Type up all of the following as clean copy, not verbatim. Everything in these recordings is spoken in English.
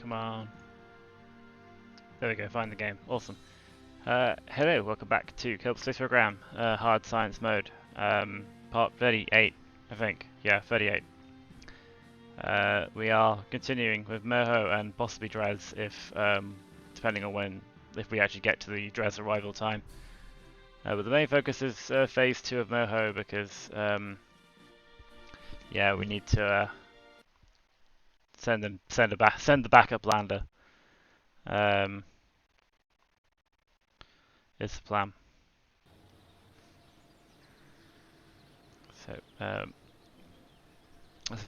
Come on. There we go, find the game. Awesome. Hello, welcome back to Kerbal Space Program, Hard Science Mode. Part 38, I think. Yeah, 38. We are continuing with Moho and possibly Dres if, depending on if we actually get to the Dres arrival time. But the main focus is Phase 2 of Moho because, yeah, we need to send the backup lander. Is the plan. So,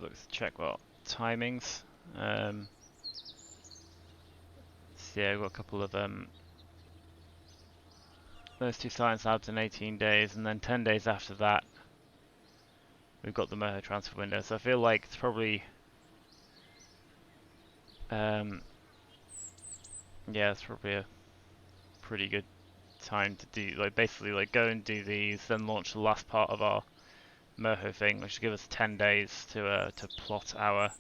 let's check what timings. So yeah, we've got a couple of those two science labs in 18 days, and then 10 days after that, we've got the Moho transfer window. So I feel like it's probably, yeah, it's probably a pretty good time to do, like, basically, like, go and do these, then launch the last part of our Moho thing, which should give us 10 days to plot our,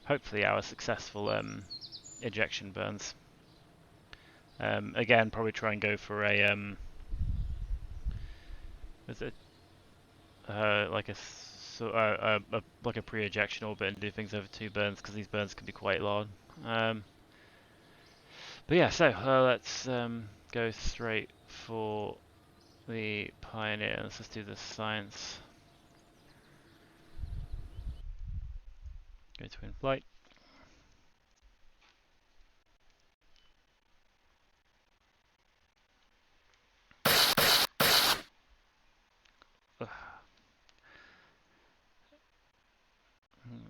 hopefully, our successful ejection burns. Again, probably try and go for a is it like a pre-ejection orbit and do things over 2 burns because these burns can be quite long. But yeah, so let's go straight for the Pioneer. Let's just do the science. Go to in-flight.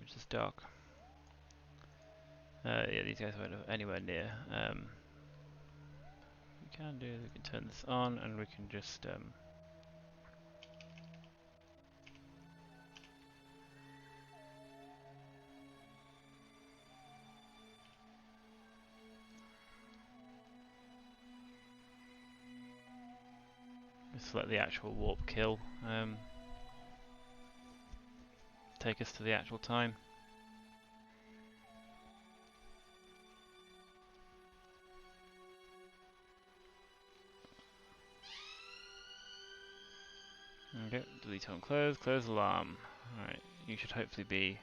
Which is dark. Yeah, these guys won't have anywhere near. We can turn this on, and we can just let the actual warp kill take us to the actual time. Okay, delete on close, close alarm. Alright, you should hopefully be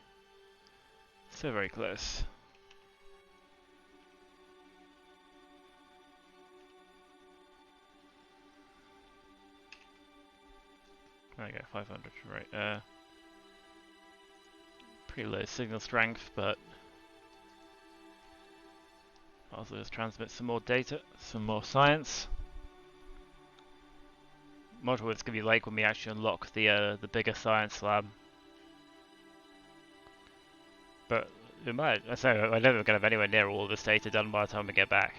so very close. There we go, 500, right. Pretty low signal strength, but also let's transmit some more data, some more science. Not sure what it's going to be like when we actually unlock the bigger science lab. But it might. I don't think we're going to have anywhere near all this data done by the time we get back.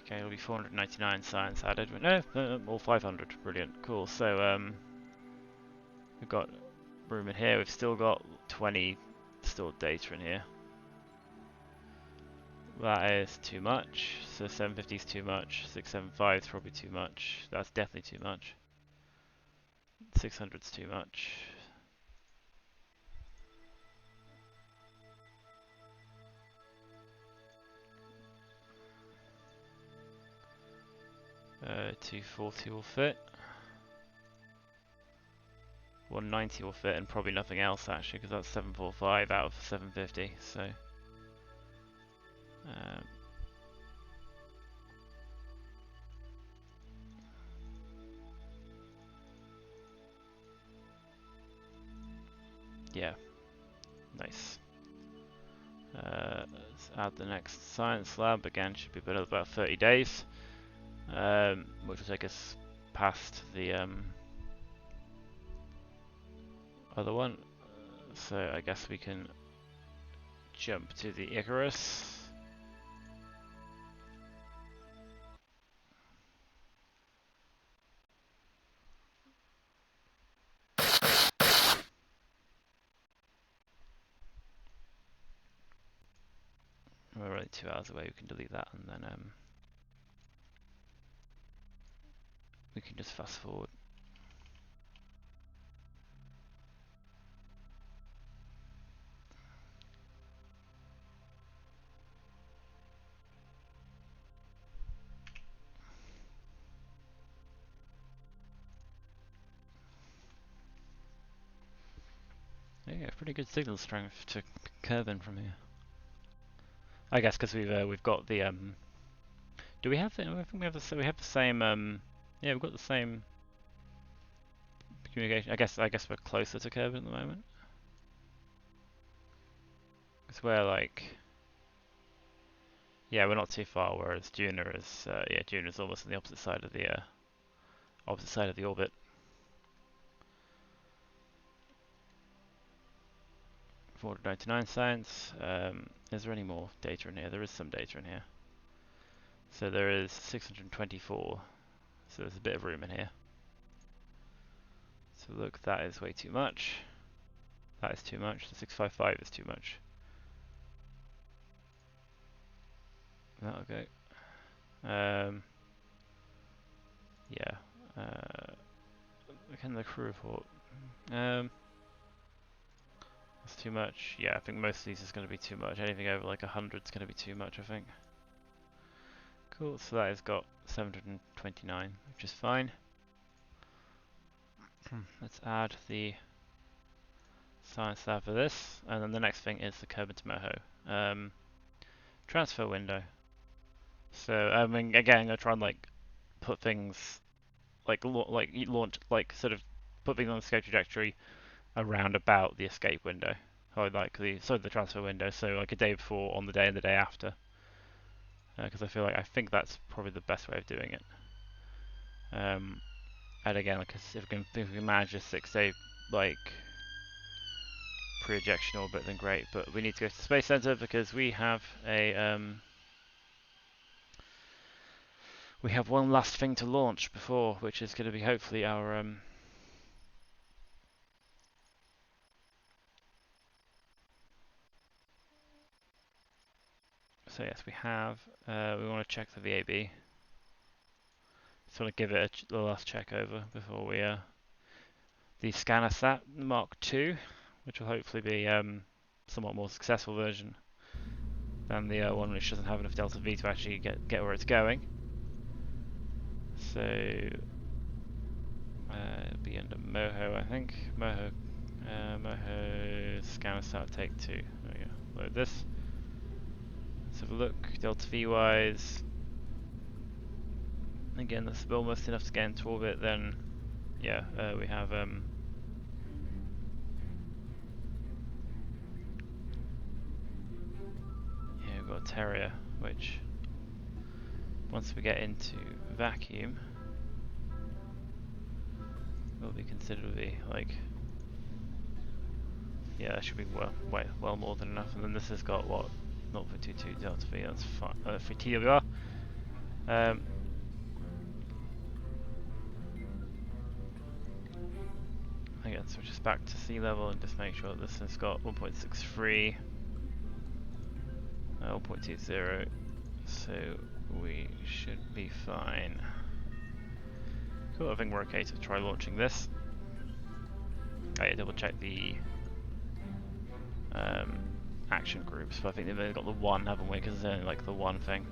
Okay, it'll be 499 science added. No, all 500. Brilliant, cool. So we've got room in here. We've still got 20 stored data in here. That is too much. So 750 is too much. 675 is probably too much. That's definitely too much. 600 is too much. Uh, 240 will fit. 190 will fit, and probably nothing else actually, because that's 745 out of 750. So. Yeah, nice. Let's add the next science lab. Again, should be about 30 days, which will take us past the other one. So I guess we can jump to the Icarus. We're only 2 hours away. We can delete that, and then we can just fast forward. Yeah, pretty good signal strength to curve in from here. I guess because we've got the Do we have the? I think we have the same. Yeah, we've got the same communication. I guess we're closer to Kerbal at the moment. Because we're like, yeah, we're not too far. Whereas Juna is, yeah, Juna is almost on the opposite side of the orbit. 499 science. Is there any more data in here? There is some data in here. So there is 624. So there's a bit of room in here. So look, that is way too much. That is too much. The 655 is too much. That'll go. Yeah. Look in the crew report. That's too much. Yeah, I think most of these is going to be too much. Anything over like 100 is going to be too much, I think. Cool, so that has got 729, which is fine. Let's add the science lab for this, and then the next thing is the Kerbal to Moho. Transfer window. So, I mean, again, I'm going to try and like put things like launch, like sort of put things on the escape trajectory around about the escape window, or like the transfer window. So like a day before, on the day, and the day after, because I think that's probably the best way of doing it. And again, like if we can manage a 6-day like pre-ejection orbit, then great. But we need to go to the Space Center because we have a we have one last thing to launch before, which is going to be hopefully our So yes, we have. We want to check the VAB. Just want to give it the last check over before we the Scannersat Mark II, which will hopefully be somewhat more successful version than the one which doesn't have enough delta V to actually get where it's going. So it'll be under Moho, I think. Moho Scannersat take 2. There we go. Load this. Let's have a look. Delta V wise. Again, that's almost enough to get into orbit. Then, yeah, we have here we've got a Terrier, which once we get into vacuum, will be considerably like, yeah, that should be well more than enough. And then this has got what 0.22 delta V. That's fine for TWR. Again, switch us back to sea level and just make sure this has got 1.63, 1.20, so we should be fine. Cool, I think we're okay to try launching this. Oh yeah, double check the action groups, but I think they've only got the one, haven't we? Because there's only like the one thing.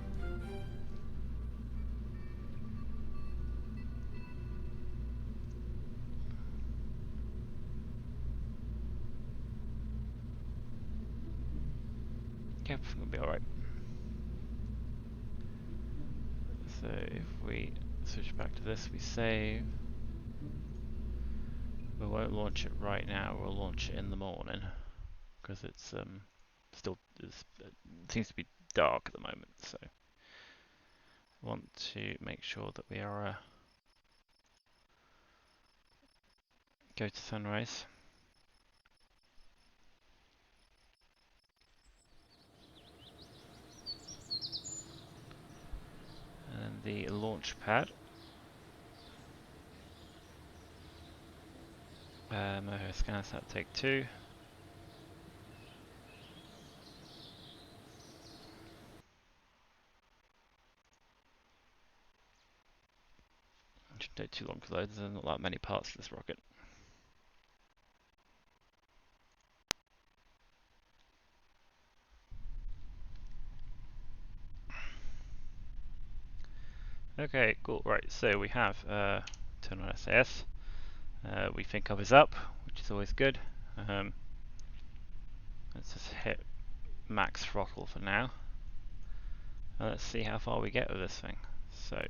Yep, we'll be alright. So if we switch back to this, we save. We won't launch it right now, we'll launch it in the morning. Because it's still it seems to be dark at the moment, so I want to make sure that we are go to sunrise. And the launch pad. Moho Scannersat take 2. Shouldn't take too long to load, there's not that many parts to this rocket. Okay, cool, right, so we have turn on SAS. We think up is up, which is always good. Let's just hit max throttle for now. And let's see how far we get with this thing. So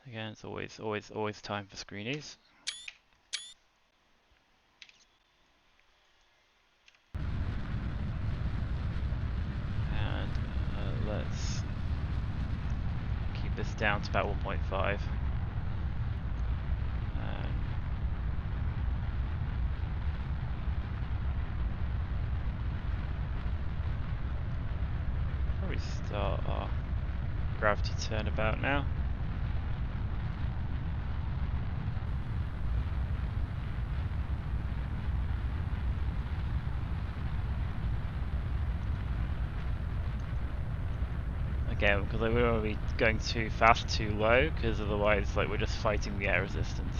again, it's always time for screenies. And let's keep this down to about 1.5. Probably start our gravity turnabout now. Again, because we don't want to be going too fast, too low, because otherwise, like, we're just fighting the air resistance.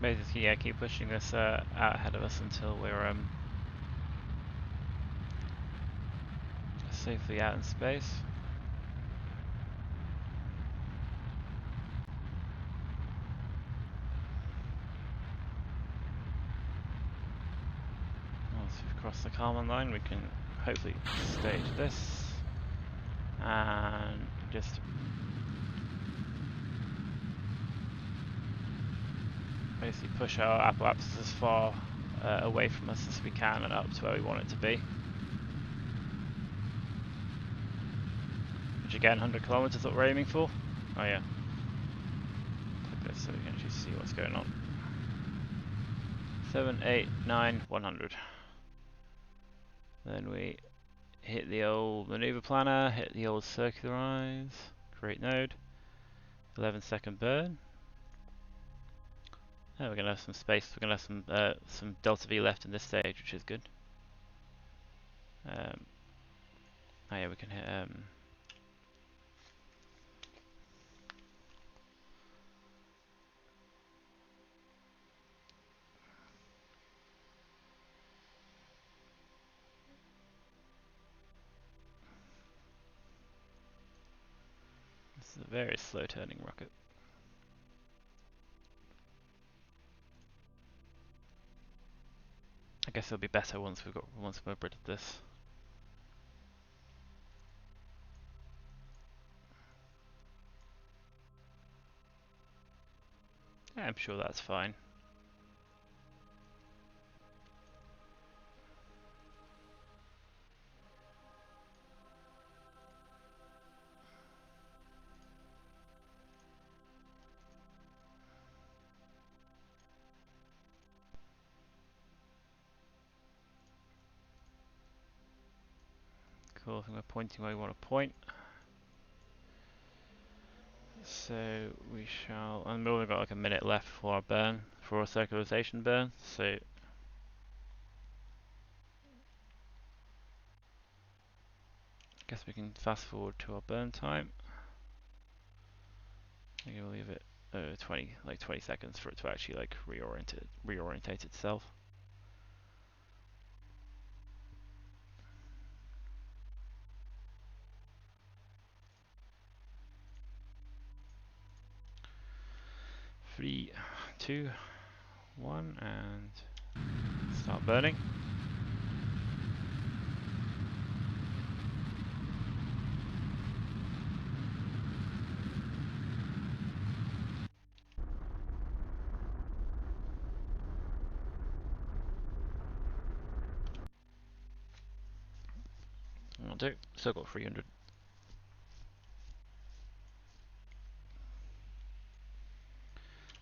Basically, yeah, keep pushing this out ahead of us until we're safely out in space. Once we've crossed the Kármán line, we can hopefully stage this and just basically push our apoapsis as far away from us as we can and up to where we want it to be. Which again, 100 kilometers is what we're aiming for. Oh yeah. Click this so we can actually see what's going on. 7, 8, 9, 100. Then we hit the old maneuver planner, hit the old circularize, create node, 11-second burn. Oh, we're gonna have some space. We're gonna have some delta V left in this stage, which is good. Oh yeah, we can hit this is a very slow turning rocket. I guess it'll be better once we're rid of this. Yeah, I'm sure that's fine. Cool, I think we're pointing where we want to point. So we shall, and we've only got like a minute left for our burn, for our circularization burn, so I guess we can fast forward to our burn time. I'm gonna leave it 20 seconds for it to actually like reorientate itself. Three, 2, 1, and start burning. I'll do. Still got 300.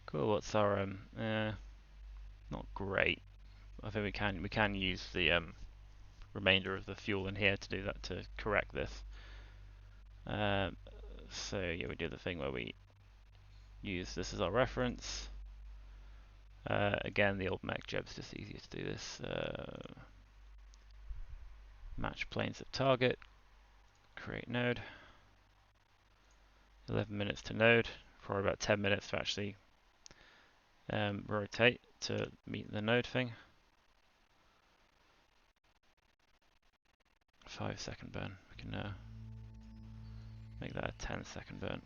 Cool. What's our not great. I think we can use the remainder of the fuel in here to do that, to correct this. So yeah, we do the thing where we use this as our reference. Again, the old MechJeb's just easier to do this. Match planes of target. Create node. 11 minutes to node. Probably about 10 minutes to actually rotate to meet the node thing. 5-second burn. We can make that a 10-second burn.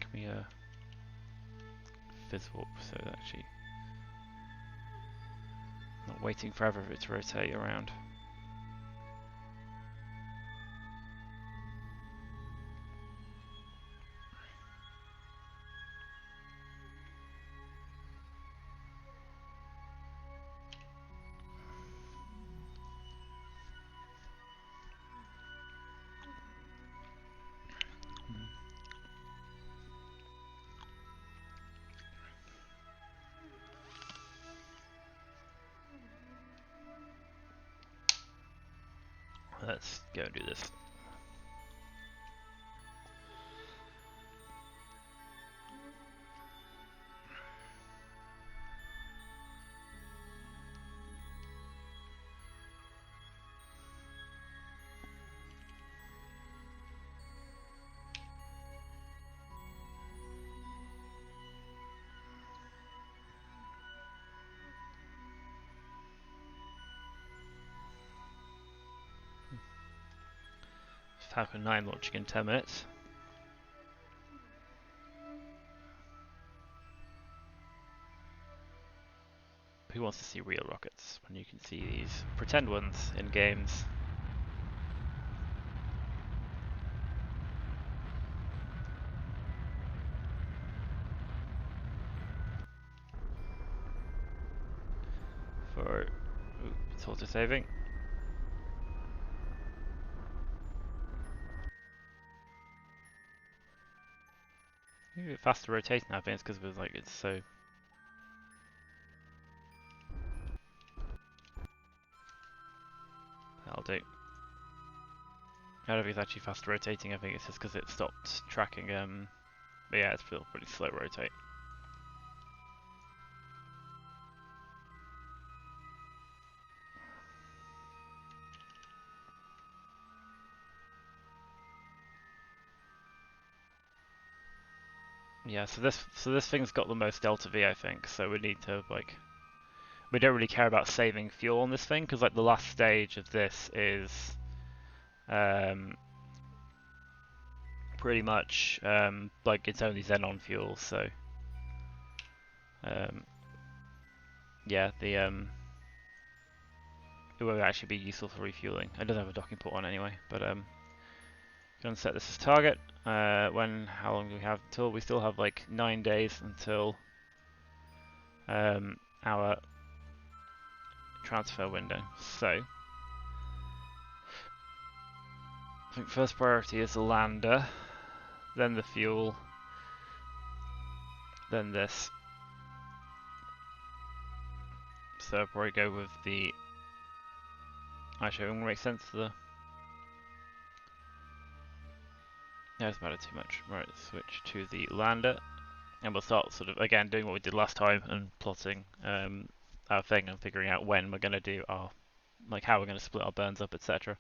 Can we fizz warp so that actually not waiting forever for it to rotate around. Let's go and do this. Falcon 9 launching in 10 minutes. Who wants to see real rockets when you can see these pretend ones in games? For it's auto saving. Maybe a bit faster rotating. I think it's because it was like it's so. That'll do. I don't think it's actually faster rotating. I think it's just because it stopped tracking. But yeah, it's still pretty slow rotate. Yeah, so this thing's got the most delta V, I think. So we need to like, we don't really care about saving fuel on this thing because like the last stage of this is pretty much like it's only xenon fuel. So yeah, it will actually be useful for refueling. It doesn't have a docking port on anyway, but going to set this as target. How long do we have until? We still have like 9 days until our transfer window. So I think first priority is the lander, then the fuel, then this. So I'll probably go with the. Actually, it won't make sense to the. No, it's matter too much. Right, switch to the lander, and we'll start sort of again doing what we did last time and plotting our thing and figuring out when we're going to do our, like how we're going to split our burns up, etc.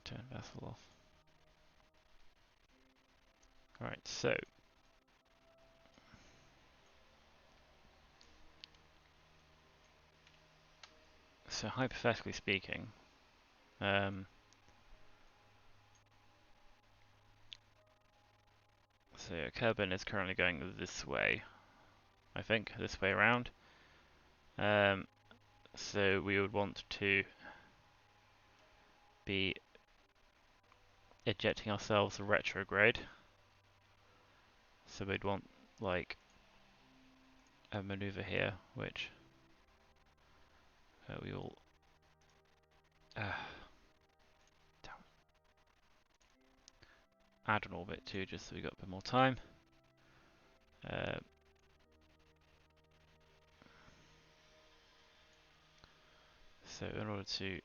Turn vessel off. Right, so hypothetically speaking, so Kerbal is currently going this way, I think, this way around. So we would want to be ejecting ourselves retrograde. So we'd want like a maneuver here, which we will add an orbit to, just so we got a bit more time. So in order to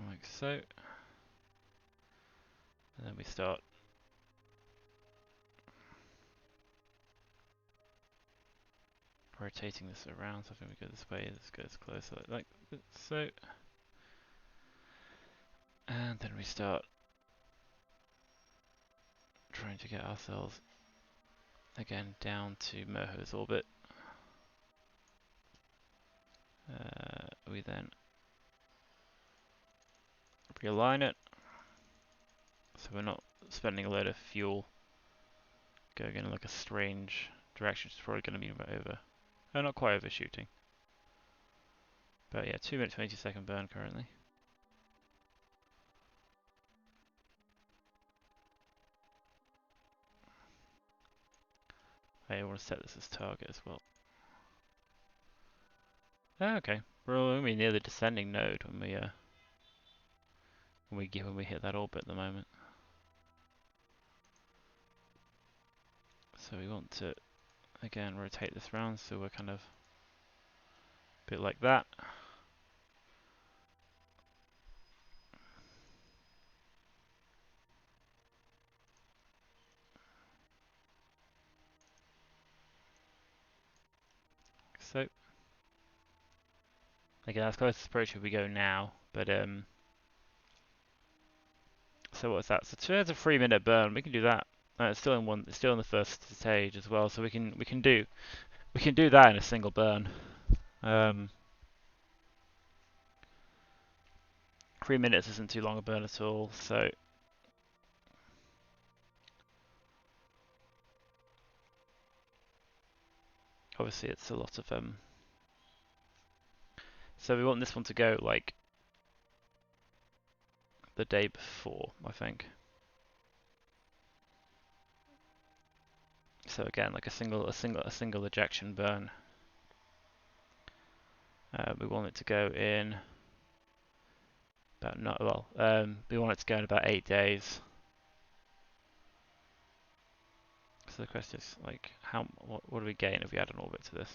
like so, and then we start rotating this around. So I think we go this way, this goes closer like so, and then we start trying to get ourselves again down to Moho's orbit. We then realign it, so we're not spending a load of fuel going in like a strange direction. It's probably going to be over, not quite overshooting, but yeah, 2 minute 20-second burn currently. I want to set this as target as well. Okay, we're going to be near the descending node when we hit that orbit at the moment. So we want to again rotate this round, so we're kind of a bit like that. So again, that's close approach if we go now, but so what's that? So there's a 3-minute burn. We can do that. It's still in one. It's still in the first stage as well. So we can do that in a single burn. 3 minutes isn't too long a burn at all. So obviously it's a lot of So we want this one to go like the day before, I think. So again, like a single ejection burn. We want it to go in about we want it to go in about 8 days. So the question is like, what do we gain if we add an orbit to this?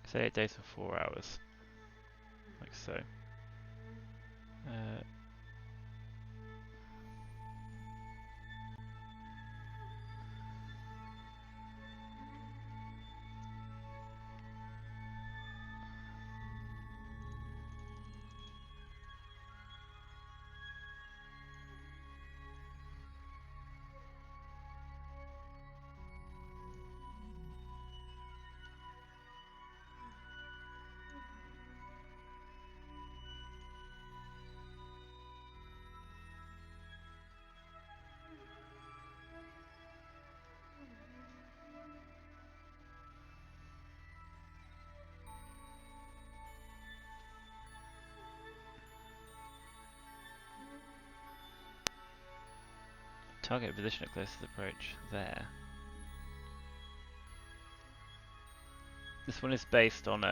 Say 8 days for 4 hours, like so. Target position at closest approach. There. This one is based on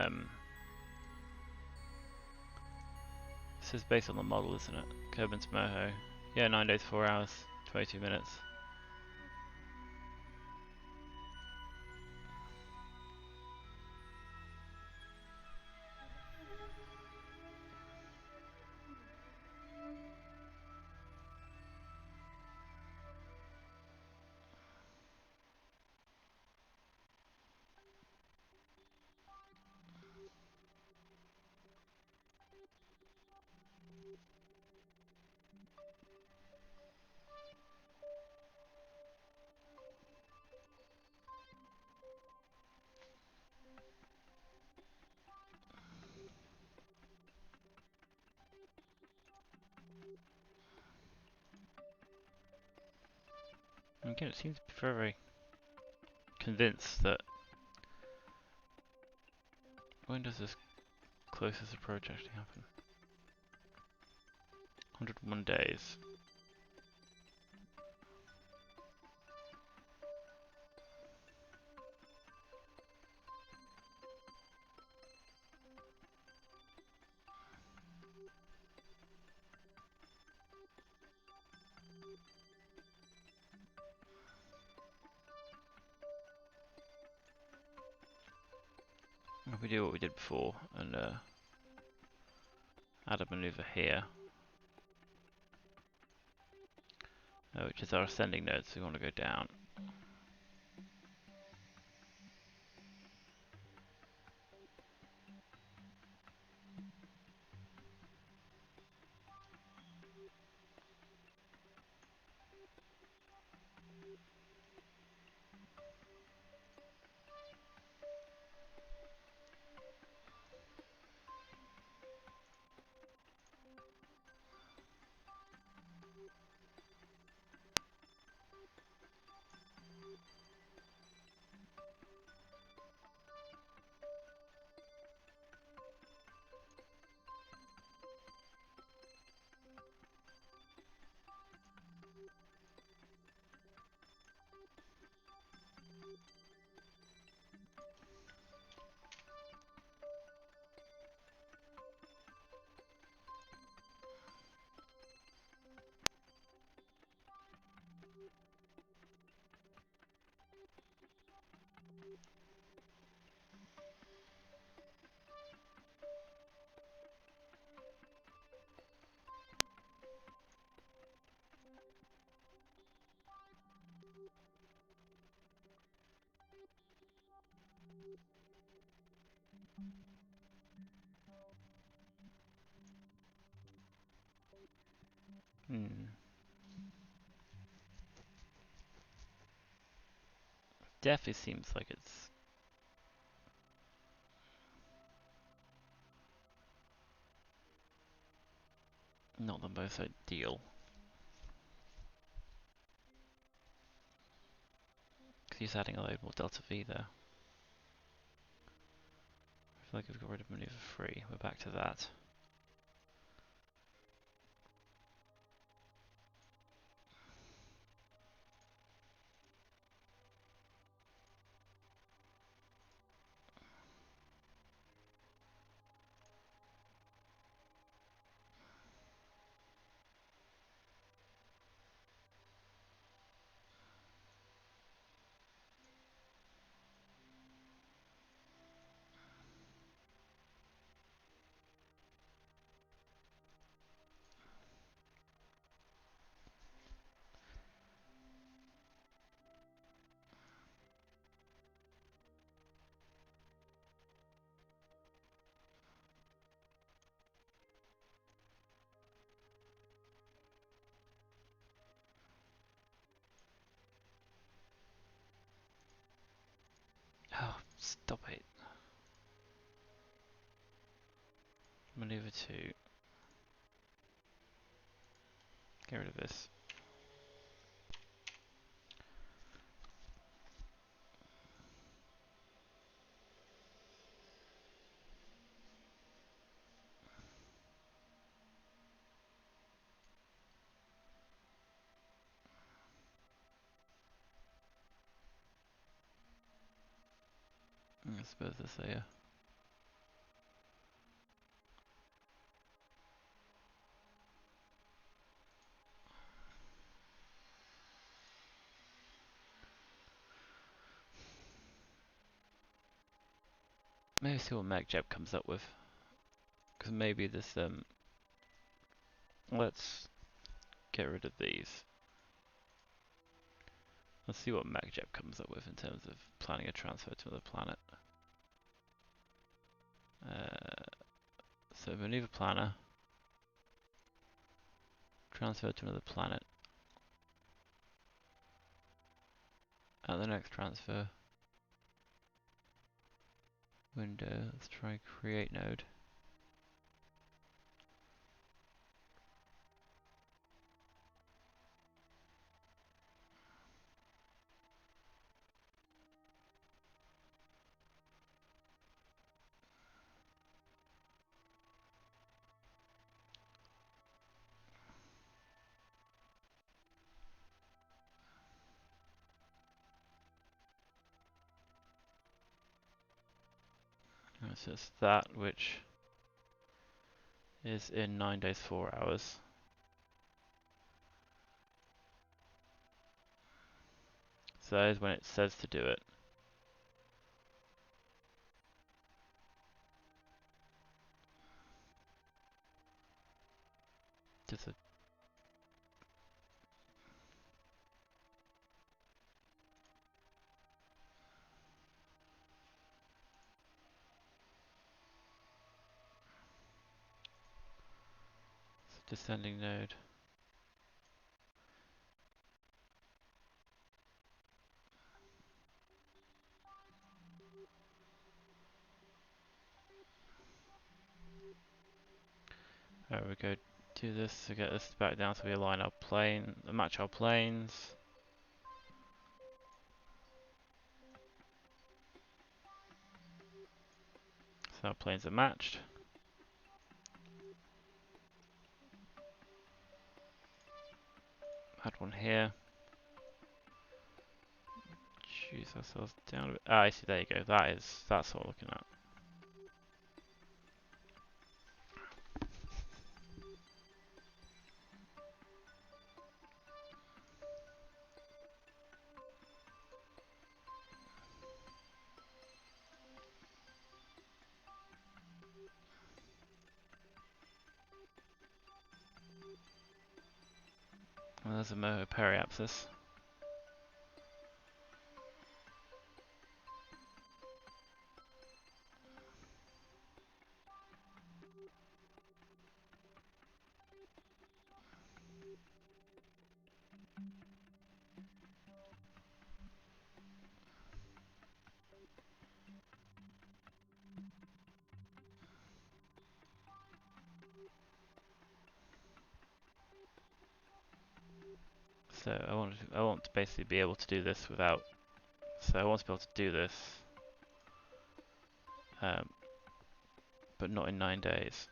this is based on the model, isn't it? Kerbin's Moho. Yeah, 9 days, 4 hours, 22 minutes. Again, it seems to be very, very convinced that when does this closest approach actually happen? 101 days. If we do what we did before and add a maneuver here, which is our ascending node, so we want to go down. Definitely seems like it's not the most ideal. Because he's adding a load more delta V there. I feel like we've got rid of maneuver 3. We're back to that. Oh, stop it. Maneuver 2. Get rid of this. I suppose that's a maybe see what MechJeb comes up with, because maybe this let's get rid of these. Let's see what MechJeb comes up with in terms of planning a transfer to another planet. So maneuver planner, transfer to another planet. At the next transfer window, let's try create node. So it's that which is in 9 days 4 hours. So that is when it says to do it. Just a descending node. There we go. Do this to get this back down so we align our plane, match our planes. So our planes are matched. Add one here. Choose ourselves down a bit. Ah, I see, there you go. That's what we're looking at. Well, there's a Moho periapsis. So I want to basically be able to do this without. So I want to be able to do this, but not in 9 days.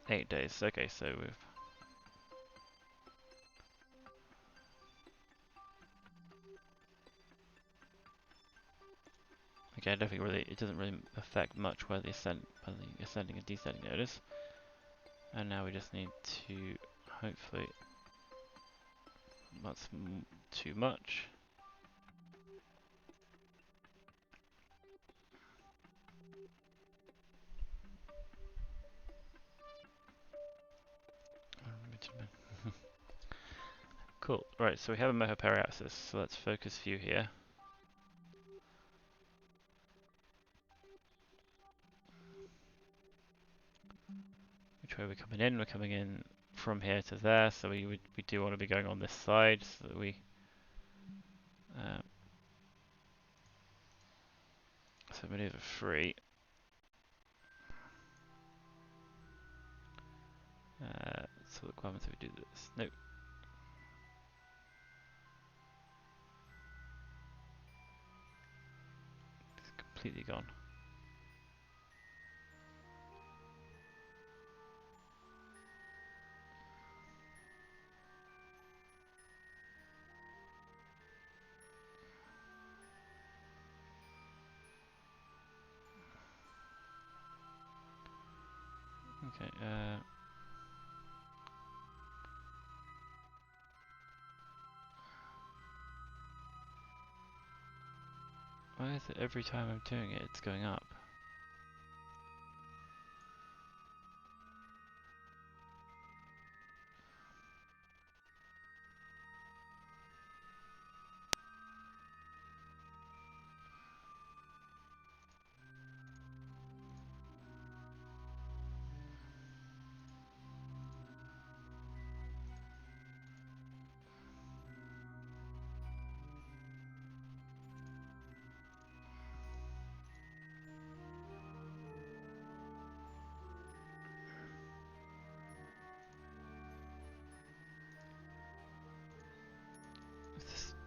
Eight days. Okay, so we've. Okay, I don't think really it doesn't really affect much where the ascending and descending node is. And now we just need to hopefully. That's too much. Cool. Right, so we have a Moho periapsis. So let's focus view here. Which way we're coming in? We're coming in from here to there. So we do want to be going on this side so that we. So maneuver 3. So look, what happens if we do this? Nope. It's completely gone. Okay, why is it every time I'm doing it, it's going up?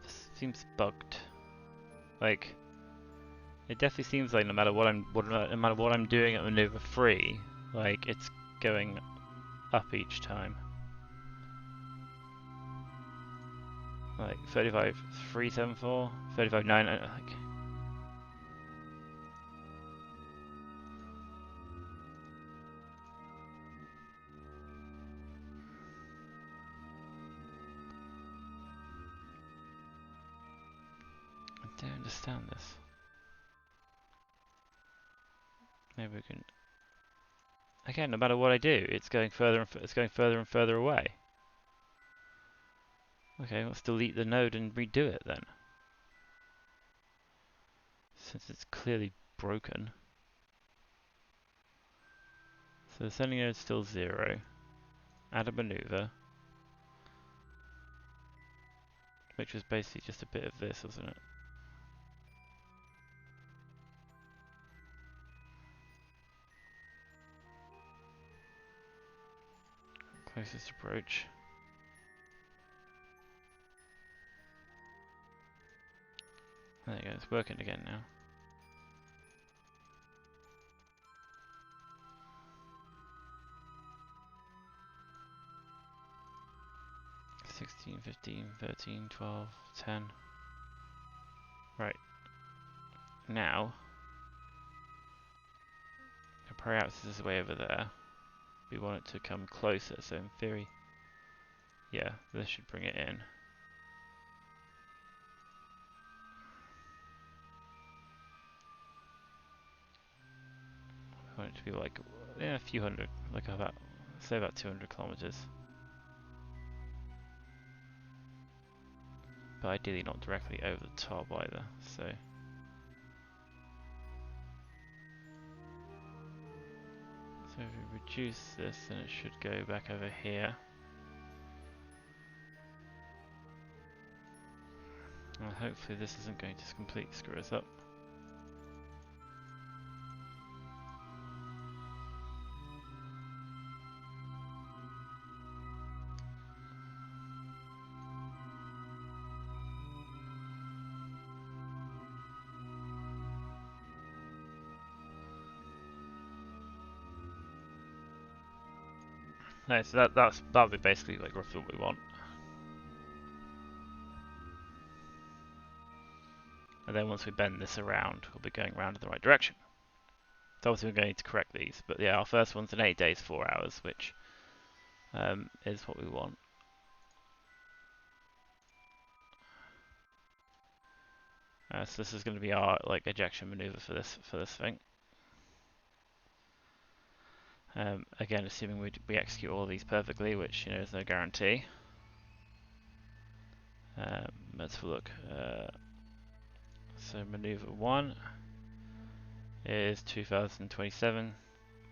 This seems bugged. Like, it definitely seems like no matter what I'm doing at maneuver 3, like it's going up each time. Like 35,374, 35,9, like. I don't understand this. Maybe we can. Again, no matter what I do, it's going further and further away. Okay, let's delete the node and redo it then. Since it's clearly broken. So the sending node is still 0. Add a maneuver. Which was basically just a bit of this, wasn't it? Closest approach. There you go, it's working again now. $16, $15, $13, $12, $10. Right. Now, the Parallax is way over there. We want it to come closer, so in theory, yeah, this should bring it in. I want it to be like, yeah, a few hundred, like about, say about 200 kilometers. But ideally not directly over the top either, so. So if we reduce this, then it should go back over here. And hopefully this isn't going to completely screw us up. No, so that'll be basically like roughly what we want. And then once we bend this around, we'll be going around in the right direction. So obviously we're going to need to correct these, but yeah, our first one's in 8 days, 4 hours, which is what we want. So this is going to be our like ejection maneuver for this thing. Again, assuming we execute all of these perfectly, which is no guarantee. Let's have a look. So maneuver 1 is 2027.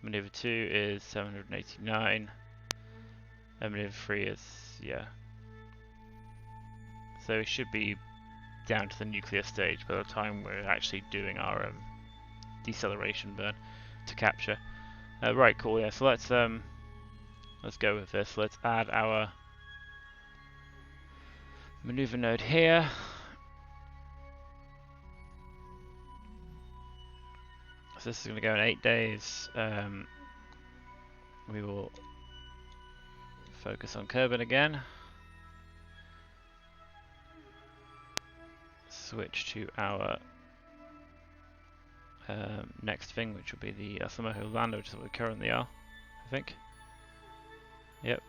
Maneuver 2 is 789. And maneuver 3 is, yeah. So we should be down to the nuclear stage by the time we're actually doing our deceleration burn to capture. Right, cool. Yeah, so let's go with this. Let's add our maneuver node here. So this is going to go in 8 days. We will focus on Kerbal again. Switch to our next thing, which will be the Moho lander, which is what we currently are. I think. Yep.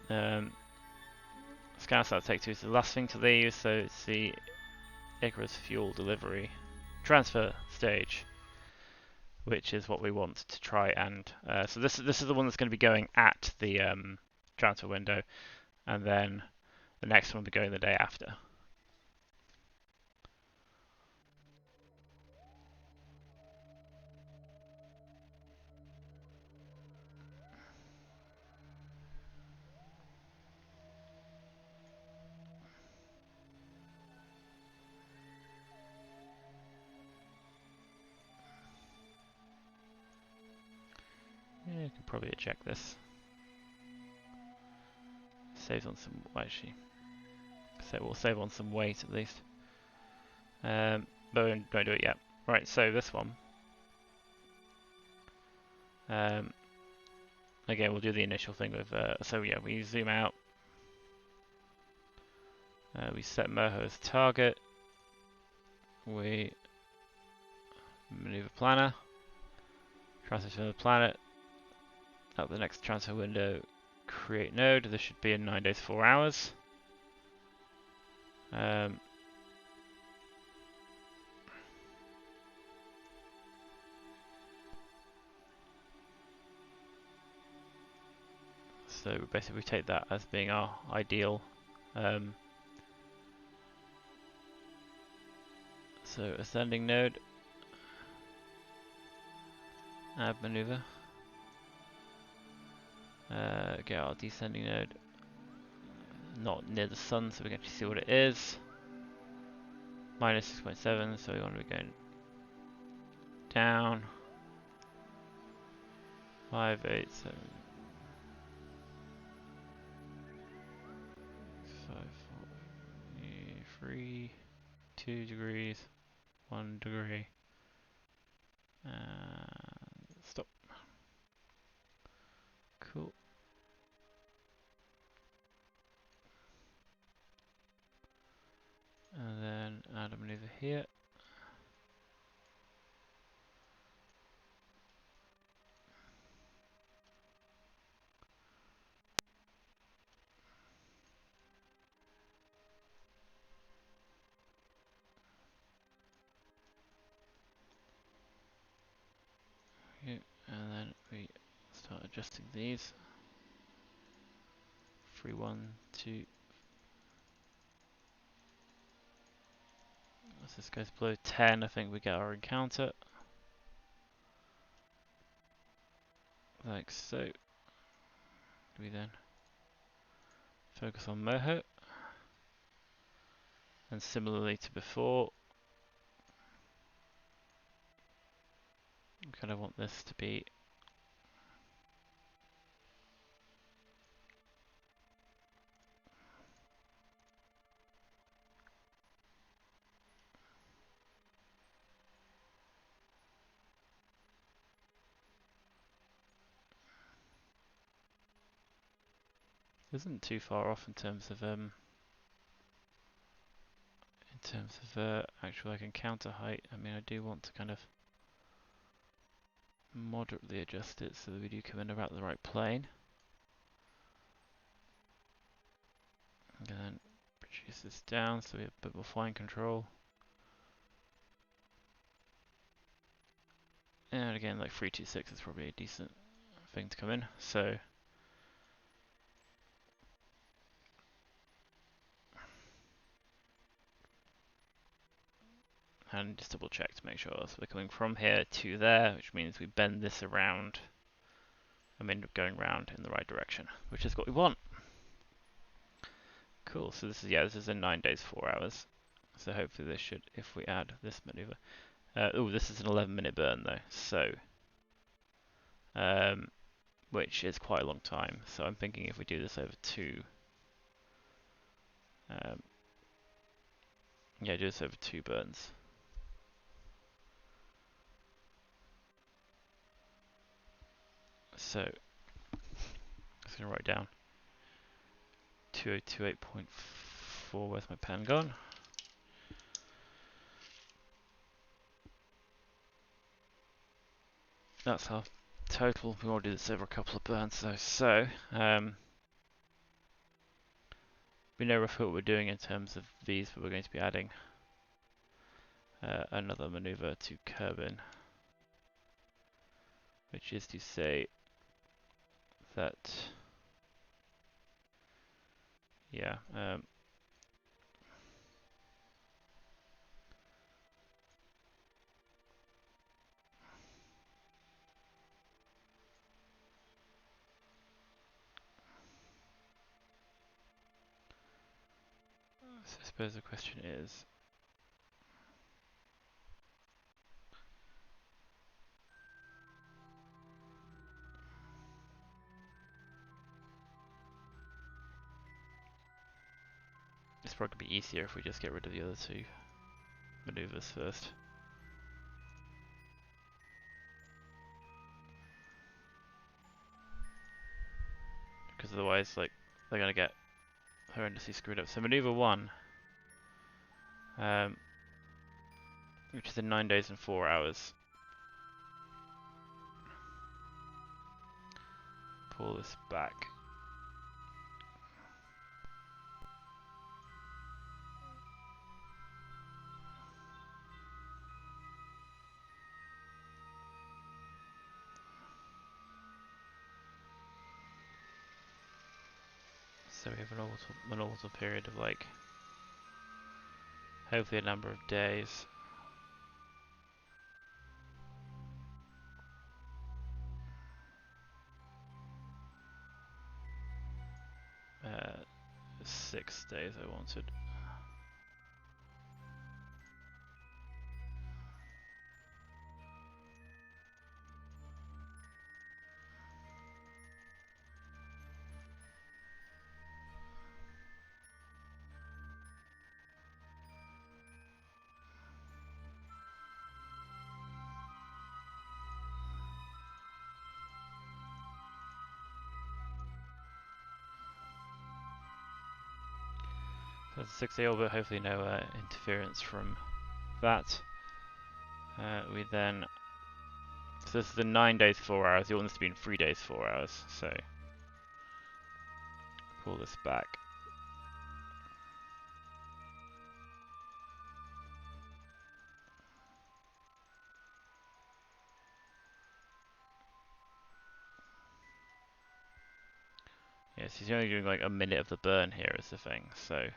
Scannersat Take 2 is the last thing to leave, so it's the Icarus fuel delivery transfer stage, which is what we want to try and. So this is the one that's going to be going at the transfer window, and then the next one will be going the day after. Yeah, you can probably eject this. Saves on some, actually, so we'll save on some weight at least. But we don't do it yet. Right, so this one. Again, we'll do the initial thing with, so yeah, we zoom out. We set Moho as target. We maneuver planner. Transfer to the planet. At the next transfer window, create node. This should be in 9 days, 4 hours. So basically we take that as being our ideal. So ascending node, add maneuver. Get our descending node not near the sun, so we can actually see what it is. Minus 6.7, so we want to be going down. 5, 8, 7, 5, 4, 3, 2 degrees, 1 degree. Stop. Cool. And then add a maneuver here. And then we start adjusting these. 3, 1, 2. As this goes below 10, I think we get our encounter. Like so. We then focus on Moho. And similarly to before, we kind of want this to be isn't too far off in terms of actual like encounter height. I mean, I do want to kind of moderately adjust it so that we do come in about the right plane. And then reduce this down so we have a bit more fine control. And again, like 326 is probably a decent thing to come in. So and just double check to make sure. So we're coming from here to there, which means we bend this around and we end up going round in the right direction, which is what we want. Cool, so this is in 9 days, 4 hours. So hopefully this should, if we add this maneuver. Oh, this is an 11-minute burn though, so which is quite a long time. So I'm thinking if we do this over 2, do this over 2 burns. So I'm just gonna write down 2028.4. Where's my pen gone? That's how total. We want to do this over a couple of burns though. So, we know roughly what we're doing in terms of these, but we're going to be adding another maneuver to Kerbal, which is to say that, yeah, so I suppose the question is, it's probably going to be easier if we just get rid of the other two maneuvers first. Because otherwise, like, they're going to get horrendously screwed up. So maneuver 1, which is in 9 days and 4 hours. Pull this back. So we have an orbital period of like, hopefully a number of days. Uh, 6 days I wanted. So that's a 6-day orbit, hopefully no interference from that. We then, so this is the 9 days 4 hours, you want this to be in 3 days 4 hours, so pull this back. Yes, he's only doing like a minute of the burn here is the thing, so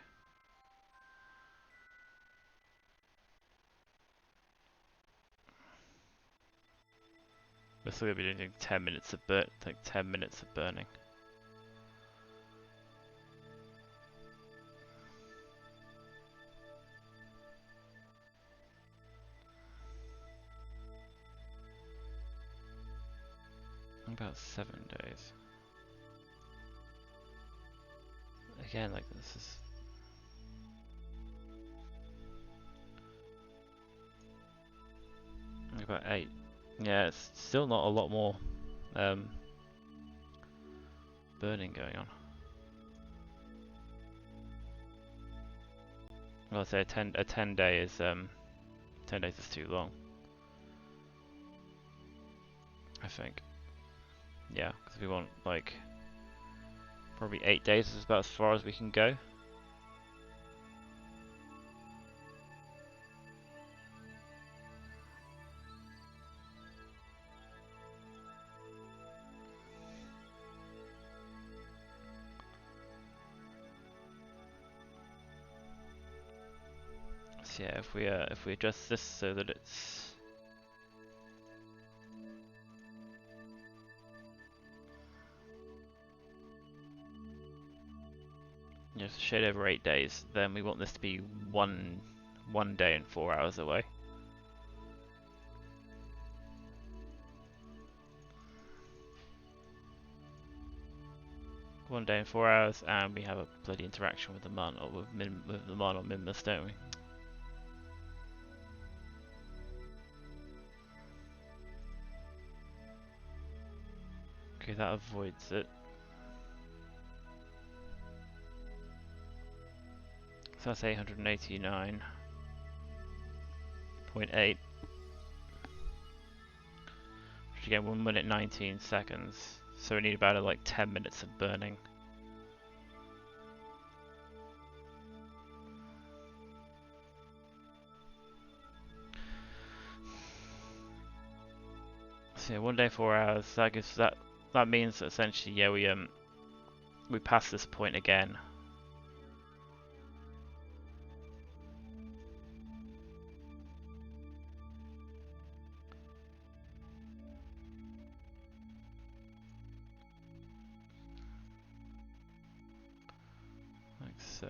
we're still going to be doing 10 minutes of like 10 minutes of burning. About 7 days. Again, like this is about 8. Yeah, it's still not a lot more burning going on. Well, I'd say a 10 day is 10 days is too long. I think. Yeah, because we want like probably 8 days is about as far as we can go. So yeah, if we adjust this so that it's just a shade over 8 days, then we want this to be one day and 4 hours away. One day and 4 hours, and we have a bloody interaction with the Mun or with the Mun or M.O.E.S, don't we? Okay, that avoids it. So that's 889.8, which Which again, 1 minute 19 seconds. So we need about like 10 minutes of burning. So yeah, 1 day 4 hours. That gives that means that essentially, yeah, we pass this point again. Like so.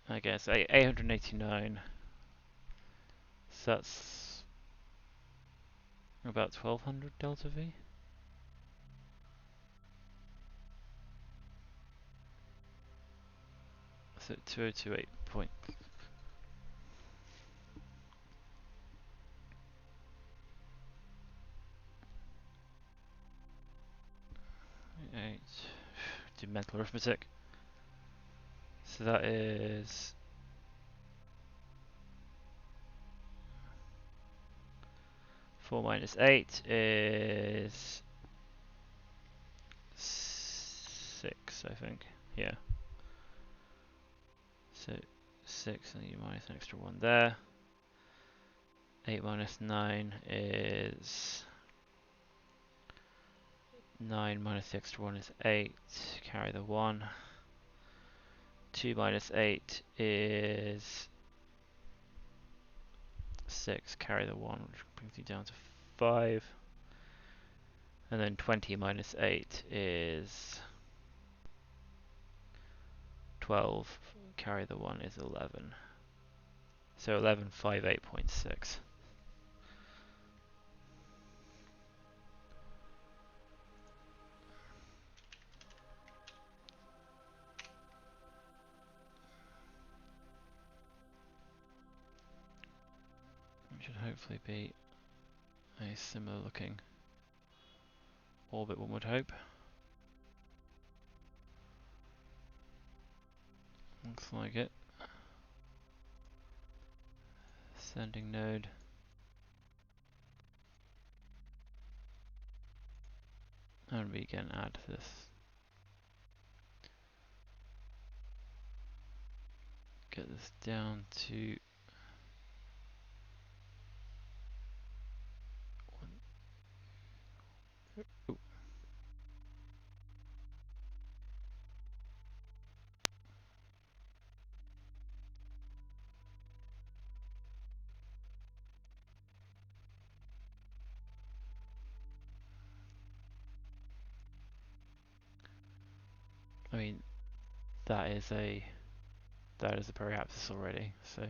I guess 889. So that's about 1200 delta V. So 2028 point. Eight. Do mental arithmetic. So that is 4 minus 8 is 6, I think. Yeah. So 6, and you minus an extra 1 there. 8 minus 9 is 9 minus the extra 1 is 8. Carry the 1. 2 minus 8 is 6. Carry the 1, which brings you down to 5. And then 20 minus 8 is 12. Carry the 1 is 11. So 1158.6. Which should hopefully be a similar looking orbit, one would hope. Looks like it. Sending node. And we can add this. Get this down to 1. Ooh. I mean, that is a periapsis already, so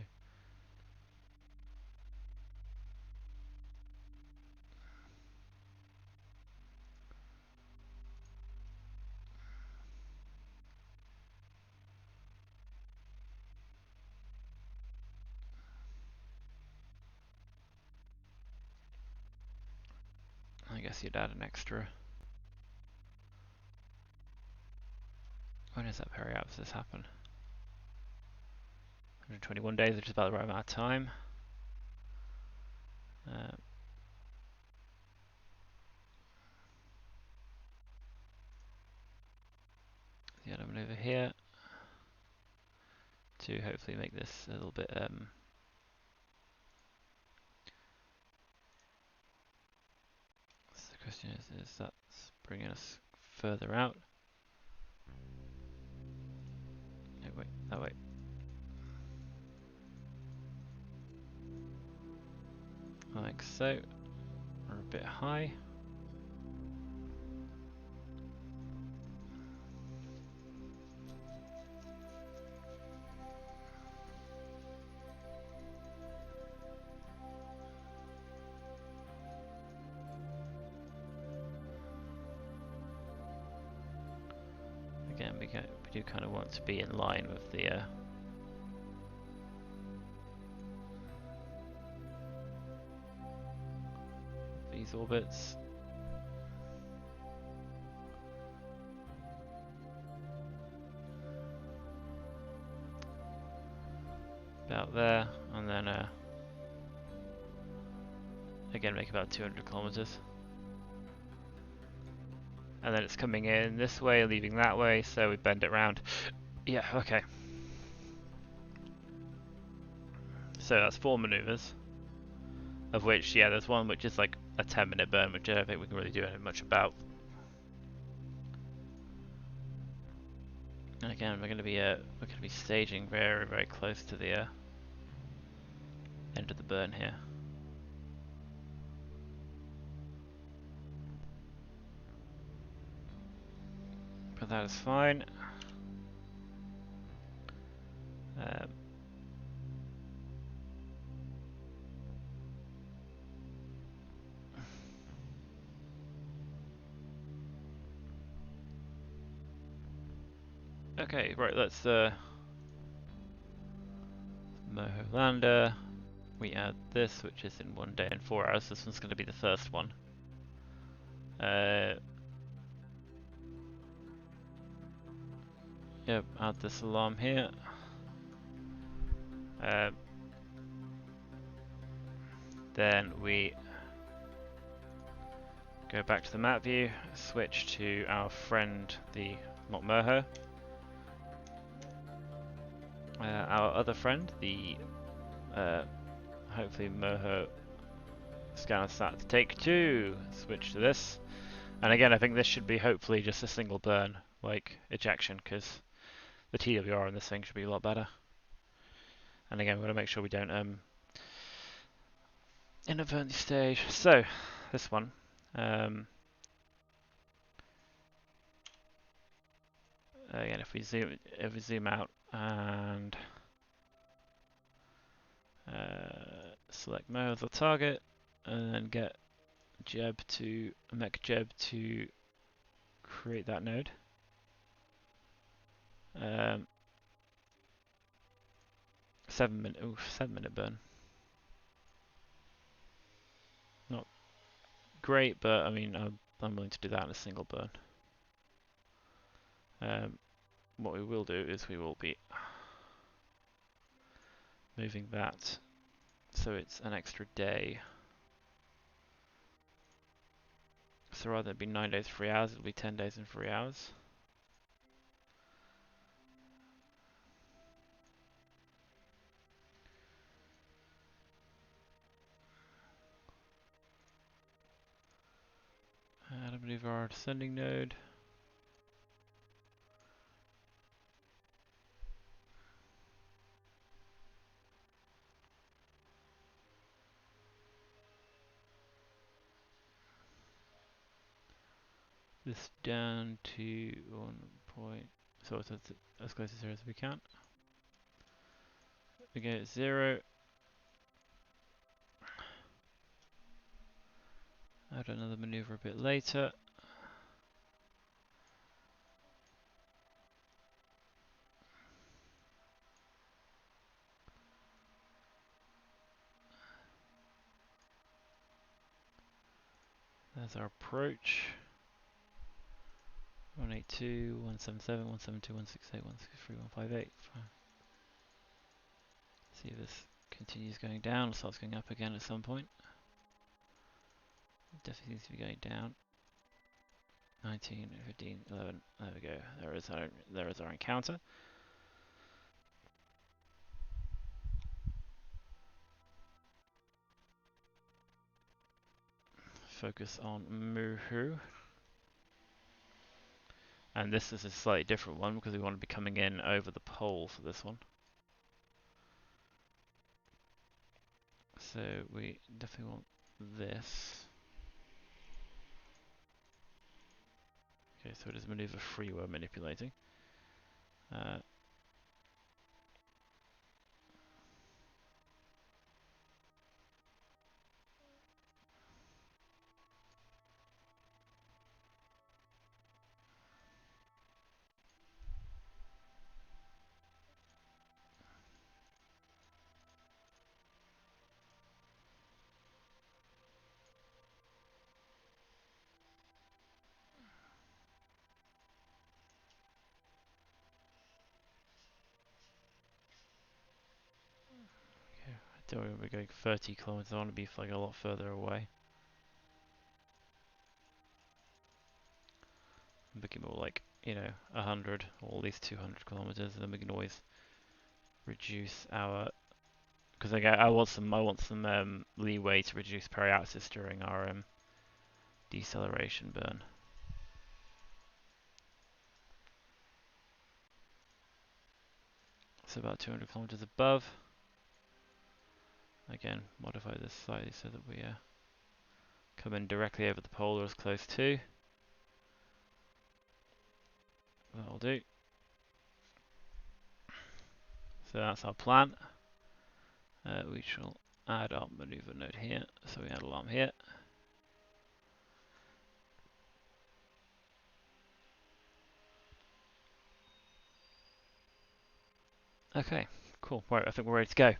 I guess you'd add an extra. When does that periapsis happen? 121 days, which is about the right amount of time. The element over here to hopefully make this a little bit so the question is that's bringing us further out. No, wait, that way. Like so. We're a bit high. Again, we do kind of want to be in line with the these orbits. about there, and then again make about 200 kilometers. And then it's coming in this way, leaving that way, so we bend it round. Yeah, okay. So that's 4 maneuvers, of which, yeah, there's one which is like a 10-minute burn, which I don't think we can really do anything much about. And again, we're going to be staging very, very close to the end of the burn here. But that is fine. Okay, right, let's Moho lander. We add this, which is in 1 day and 4 hours. This one's going to be the first one. Yep, add this alarm here. Then we go back to the map view, switch to our friend, the Moho. Our other friend, the hopefully Moho Scannersat take 2. Switch to this, and again I think this should be hopefully just a single burn, like ejection, because the TWR on this thing should be a lot better. And again, we're going to make sure we don't inadvertently stage. So this one, again, if we zoom out and select Moho as the target, and then get MechJeb to create that node. 7-minute burn. Not great, but I mean, I'm willing to do that in a single burn. What we will do is we will be moving that so it's an extra day. So rather than be 9 days, 3 hours, it'll be 10 days and 3 hours. Add a maneuver our descending node. This down to 1 point, so it's as close to 0 as we can. We get at 0. Add another maneuver a bit later. There's our approach. 182, 177, 172, 168, 163, 158. See if this continues going down or starts going up again at some point. It definitely seems to be going down. 19, 15, 11. There we go. There is our encounter. Focus on Moho. And this is a slightly different one because we want to be coming in over the pole for this one. So we definitely want this. Okay, so it is maneuver 3 we're manipulating. don't want to be going 30 kilometers. I want to be like a lot further away. I'm thinking more like, you know, 100 or at least 200 kilometers, and then we can always reduce our. Because I want some leeway to reduce periaxis during our deceleration burn. So about 200 kilometers above. Again, modify this slightly so that we come in directly over the polar as close to. That'll do. So that's our plan. We shall add our maneuver node here. So we add alarm here. Okay, cool. Right, I think we're ready to go.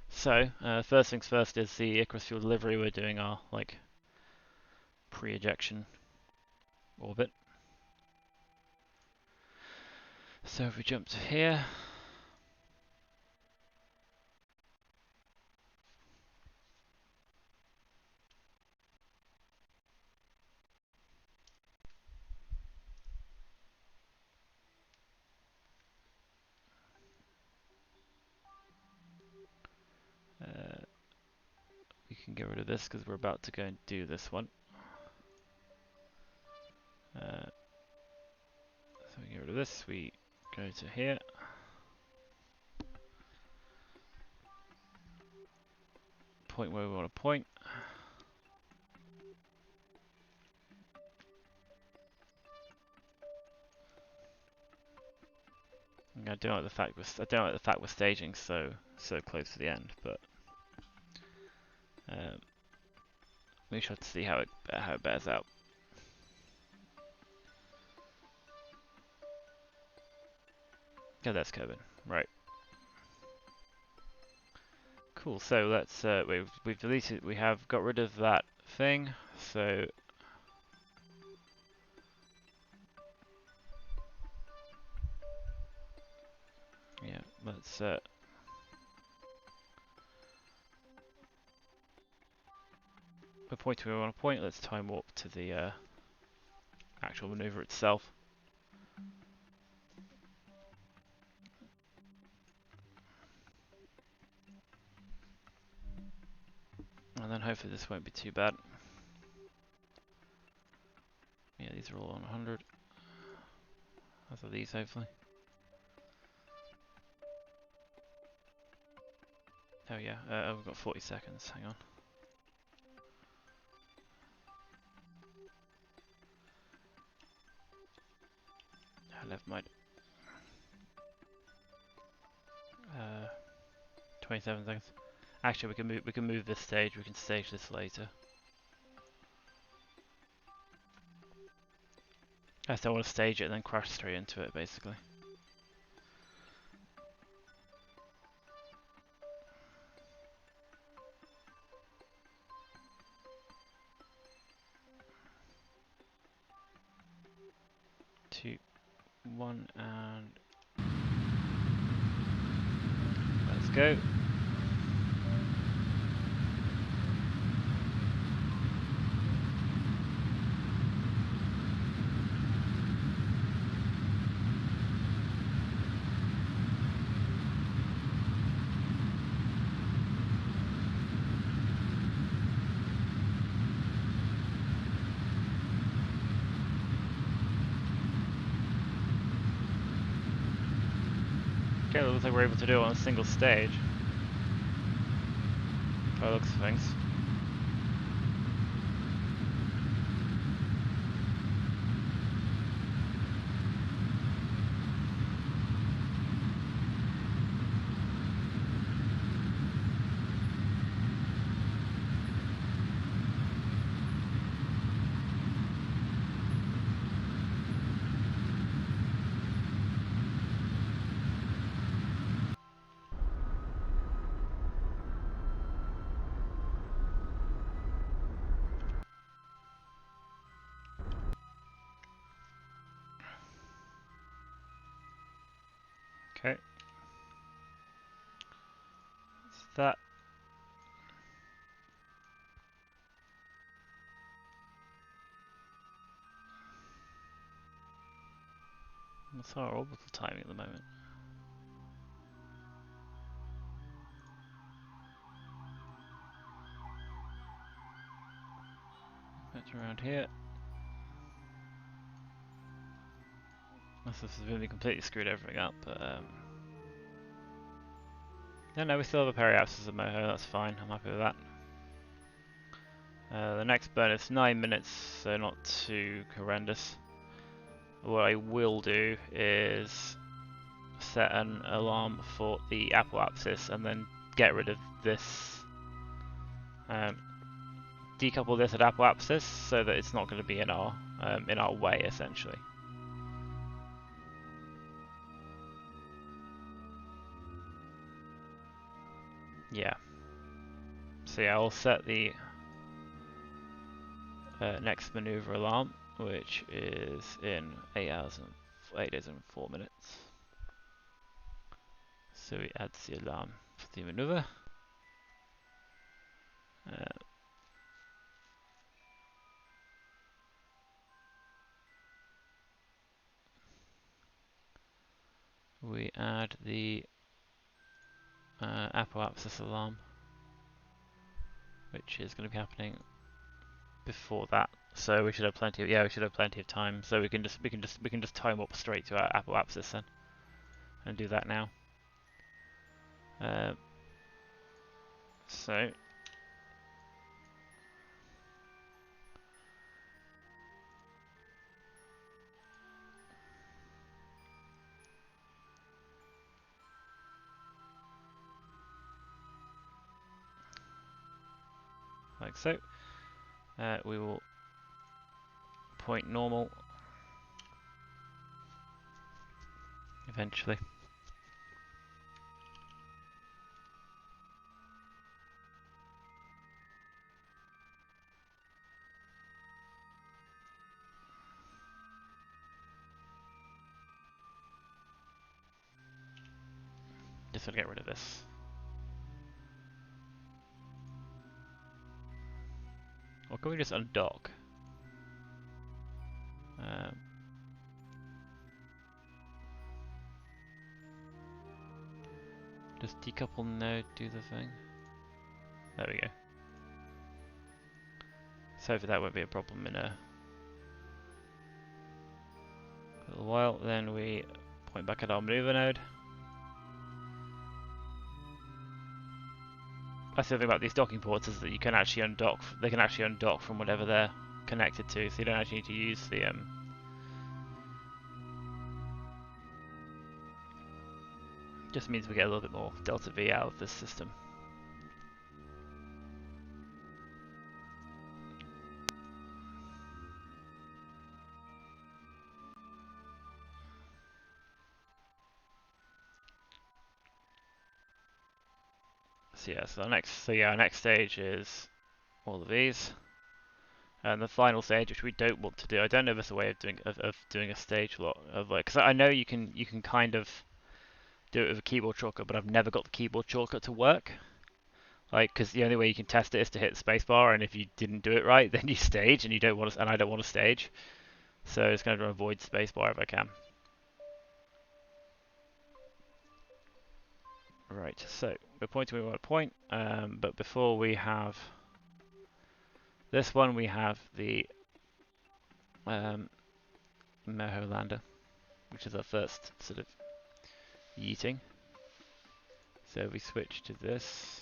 So, first things first is the Icarus fuel delivery. We're doing our pre-ejection orbit. So if we jump to here, we can get rid of this because we're about to go and do this one. So we get rid of this. We go to here. Point where we want to point. I don't like the fact we're staging so close to the end, but we shall see how it bears out. Yeah, that's Kerbal. Right. Cool. So let's we've deleted. We have got rid of that thing. So yeah, let's. We're pointing where we want to point. Let's time warp to the actual maneuver itself. And then hopefully this won't be too bad. Yeah, these are all on 100. As are these, hopefully. Oh yeah, we've got 40 seconds. Hang on. Never mind. 27 seconds. Actually, we can move this stage. We can stage this later. I still want to stage it and then crash straight into it, basically. Two, one, and let's go. Okay, it looks like we're able to do it on a single stage. By the looks of things. Okay. That's that. What's our orbital timing at the moment? That's around here. This has really completely screwed everything up, but no, we still have a Parallax as a Moho, that's fine, I'm happy with that. The next burn is 9 minutes, so not too horrendous. What I will do is set an alarm for the apoapsis and then get rid of this, decouple this at apoapsis so that it's not going to be in our way essentially. Yeah. So yeah, I'll set the next maneuver alarm, which is in 8 days and 4 minutes. So we add the alarm for the maneuver. We add the apoapsis alarm, which is going to be happening before that. So we should have plenty of time. So we can just time up straight to our apoapsis then, and do that now. So like so. We will point normal eventually. Just to get rid of this. Or can we just undock? Just decouple node, do the thing. There we go. So hopefully that won't be a problem in a little while. Then we point back at our maneuver node. That's the other thing about these docking ports is that you can actually undock. They can actually undock from whatever they're connected to, so you don't actually need to use the just means we get a little bit more delta V out of this system. So yeah, our next stage is all of these, and the final stage, which we don't want to do. I don't know if there's a way of doing a stage lot of like, because I know you can kind of do it with a keyboard shortcut, but I've never got the keyboard shortcut to work. Like, because the only way you can test it is to hit the spacebar, and if you didn't do it right, then you stage, and you don't want to, and I don't want to stage. So it's going to avoid spacebar if I can. Right, so we're pointing where we want to point, but before we have this one, we have the Moho lander, which is our first sort of yeeting. So we switch to this.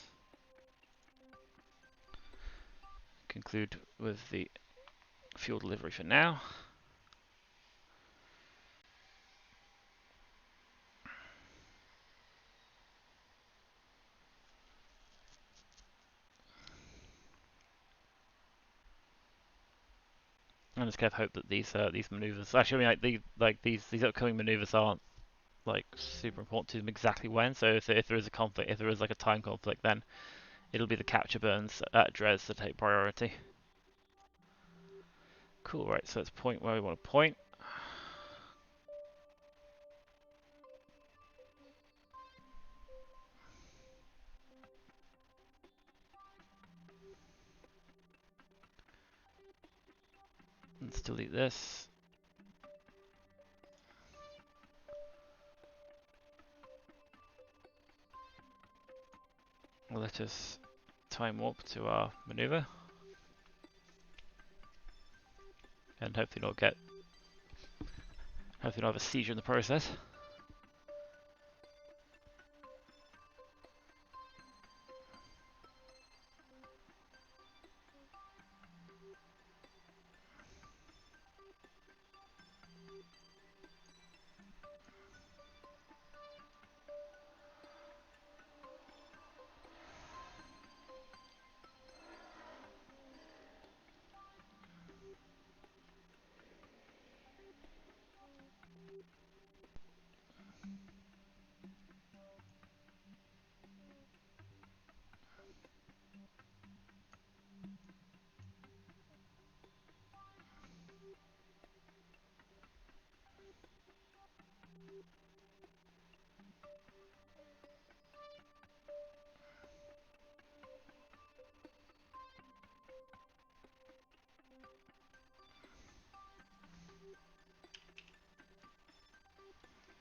Conclude with the fuel delivery for now. I just kind of hope that these maneuvers, actually, I mean, these upcoming maneuvers aren't like super important to them exactly when. So if there is a conflict, if there is like a time conflict, then it'll be the capture burns at Dres that take priority. Cool, right? So let's point where we want to point. Let's delete this. let us time warp to our maneuver and hopefully not have a seizure in the process.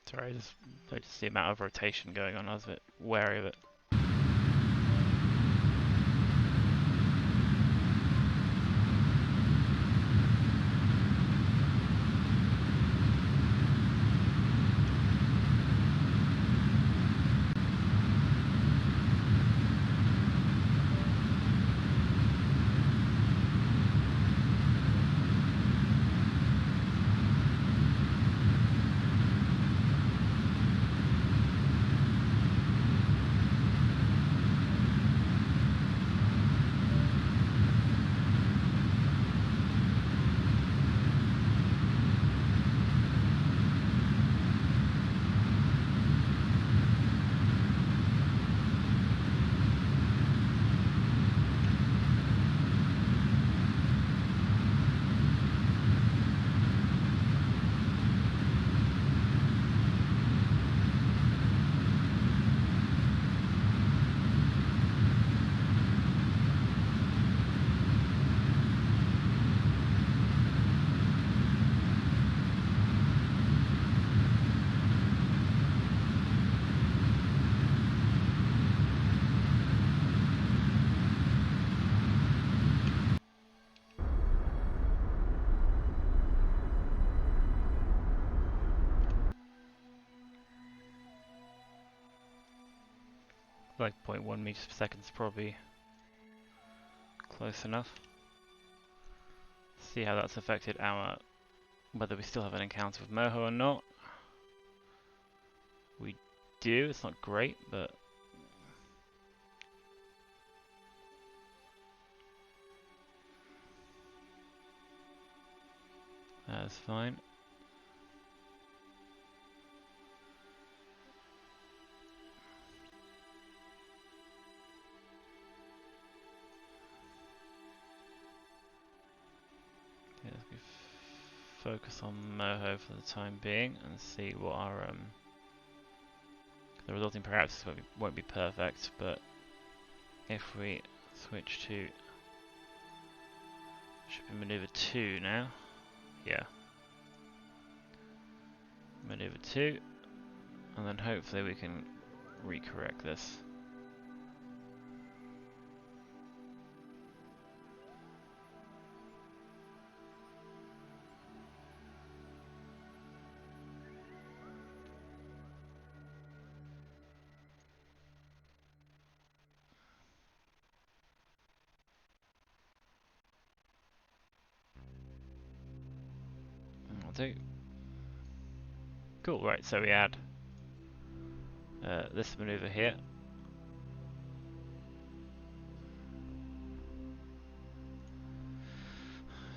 Sorry, I just noticed the amount of rotation going on. I was a bit wary of it. Like 0.1 meters per second is probably close enough. See how that's affected whether we still have an encounter with Moho or not. We do, it's not great, but that's fine. Okay, let's focus on Moho for the time being and see what our the resulting parallax won't be perfect, but if we switch to should be maneuver 2 now. Yeah. Maneuver 2, and then hopefully we can recorrect this. I'll do. Cool, right, so we add this maneuver here.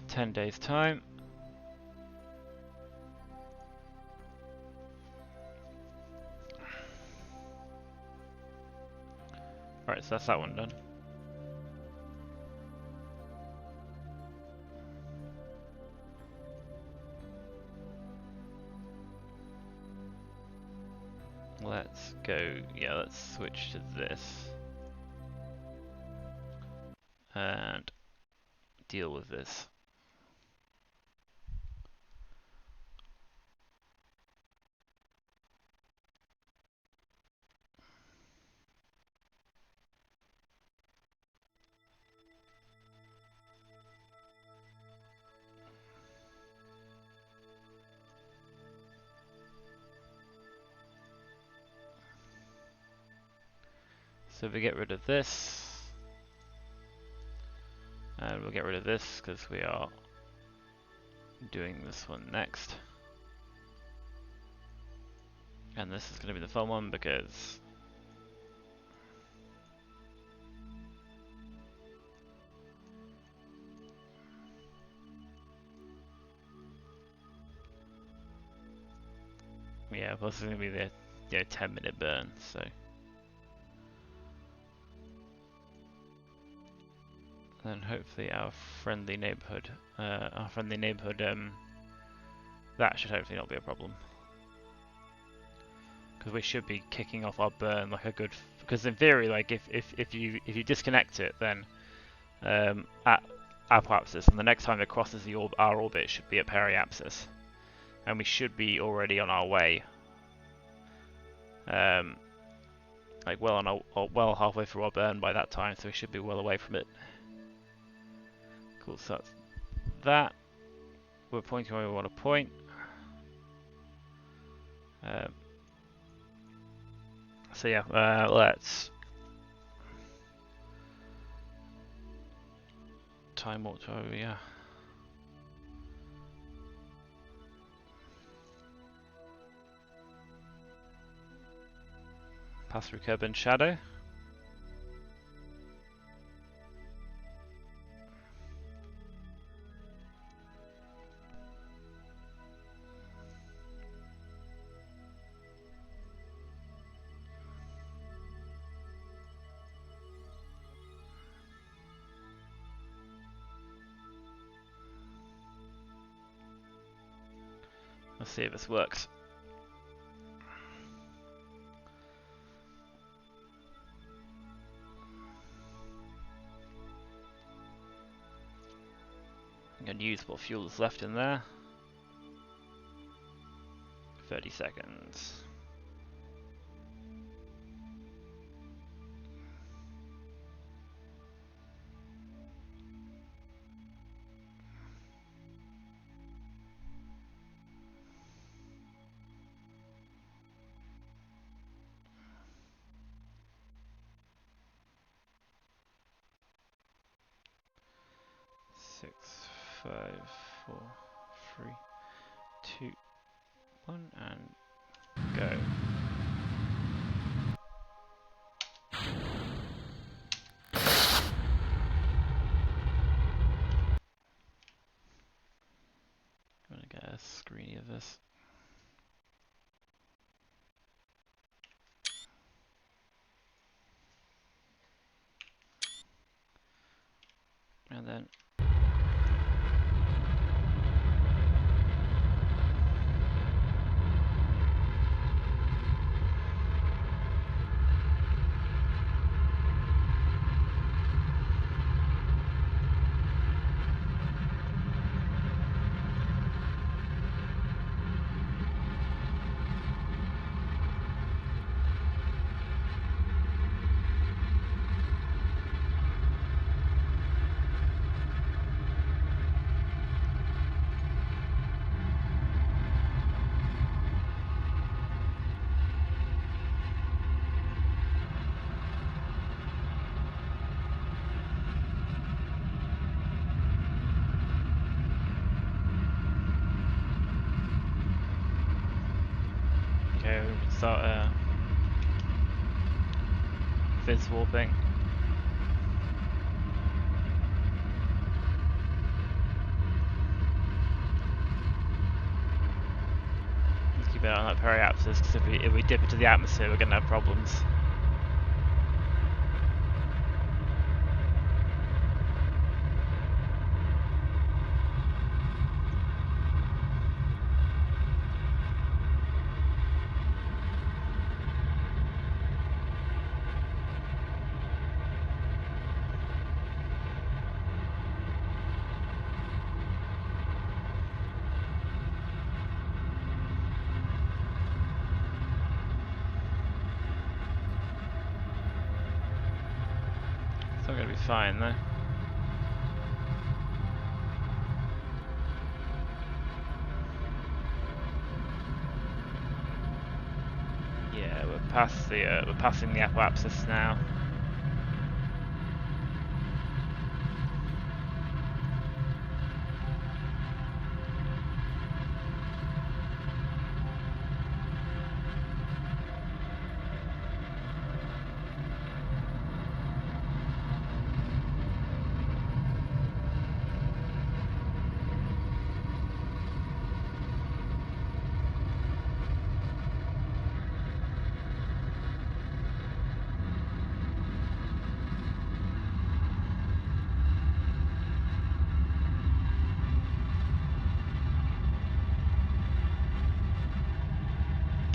"10 days time." Right, so that's that one done. Let's go, yeah, let's switch to this. And deal with this. So we get rid of this, and we'll get rid of this because we are doing this one next. And this is going to be the fun one because yeah, plus it's going to be the 10-minute burn, so. And hopefully our friendly neighborhood, that should hopefully not be a problem. Because we should be kicking off our burn like a good, because in theory, like if you disconnect it, then at apoapsis, and the next time it crosses our orbit should be at periapsis, and we should be already on our way. Like well halfway through our burn by that time, so we should be well away from it. Cool, so that's that. We're pointing where we want to point. So yeah, let's time warp to over, yeah. Pass through Kerbal shadow. Let's see if this works. I'm going to use what fuel is left in there. 30 seconds. Six, 5, 4, 3, 2, 1, and go. I'm gonna get a screen of this. And then okay, we can start fizz warping. Let's keep it on that periapsis, because if we dip into the atmosphere, we're going to have problems. It's not going to be fine though. Yeah, we're passing the apoapsis now.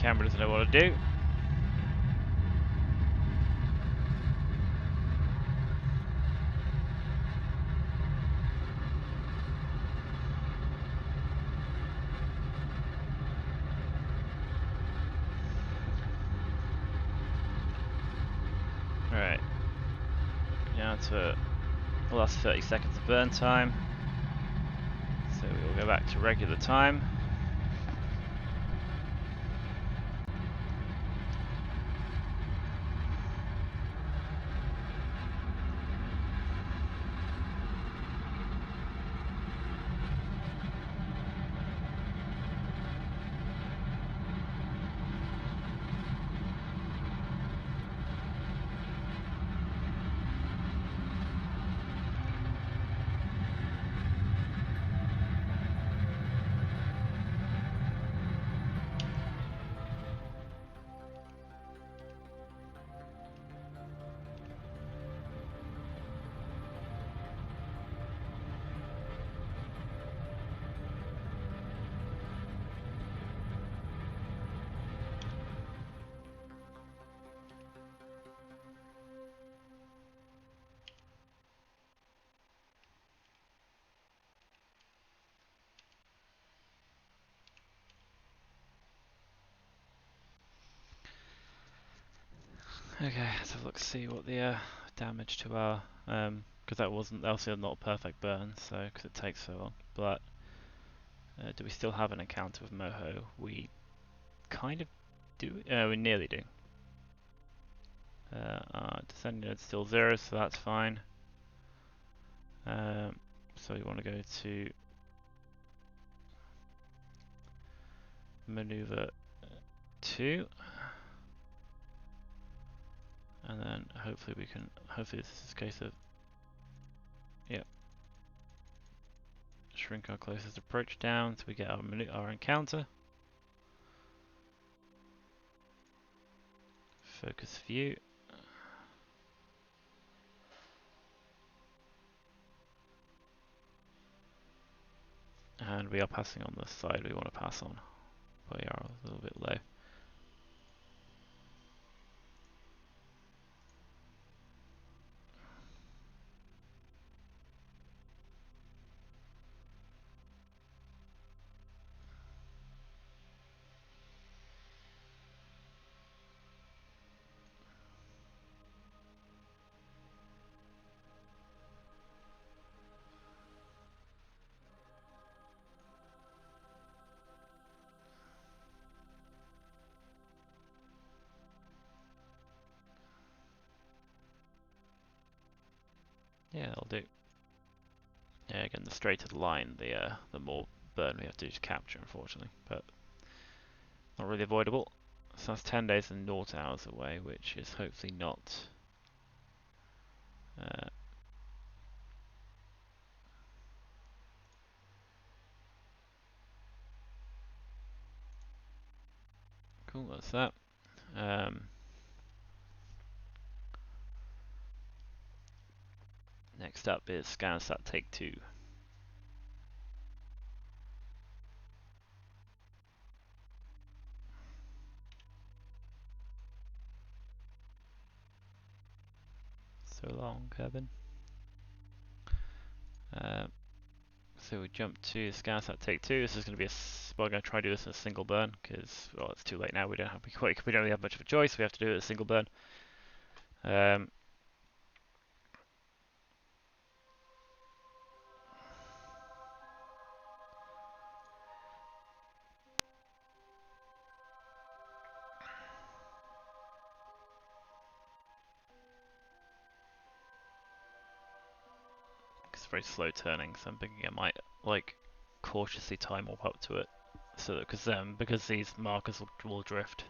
Camera doesn't know what to do. Alright. Now to the last 30 seconds of burn time. So we will go back to regular time. Okay, so let's see what the damage to our because that wasn't also not a perfect burn, so because it takes so long. But do we still have an encounter with Moho? We kind of do. We nearly do. Our descending node's still 0, so that's fine. So you want to go to maneuver 2. And then hopefully we can, hopefully this is a case of, yep, shrink our closest approach down so we get our encounter. Focus view. And we are passing on the side we want to pass on, but we are a little bit low. Yeah, that'll do. Yeah, again, the straighter the line, the more burn we have to do to capture, unfortunately, but not really avoidable. So that's 10 days and 0 hours away, which is hopefully not cool. That's that. Next up is Scannersat Take 2. So long, Kevin. So we jump to Scannersat Take 2. This is going to be we're going to try to do this in a single burn because, well, it's too late now. We don't really have much of a choice. We have to do it in a single burn. It's very slow turning, so I'm thinking I might like cautiously time warp up to it, so that because these markers will drift.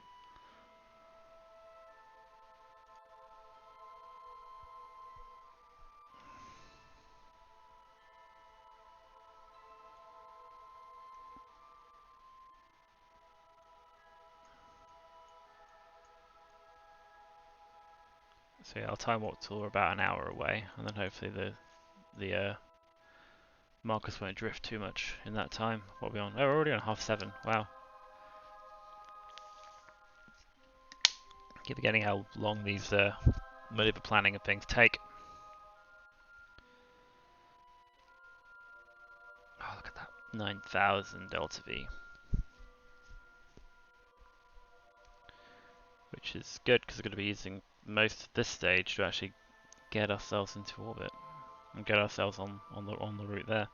So yeah, I'll time warp till we're about an hour away, and then hopefully the markers won't drift too much in that time. What are we on? Oh, we're already on 7:30. Wow. Keep forgetting how long these maneuver planning and things take. Oh, look at that. 9,000 delta V. Which is good because we're going to be using most of this stage to actually get ourselves into orbit and get ourselves on the route there.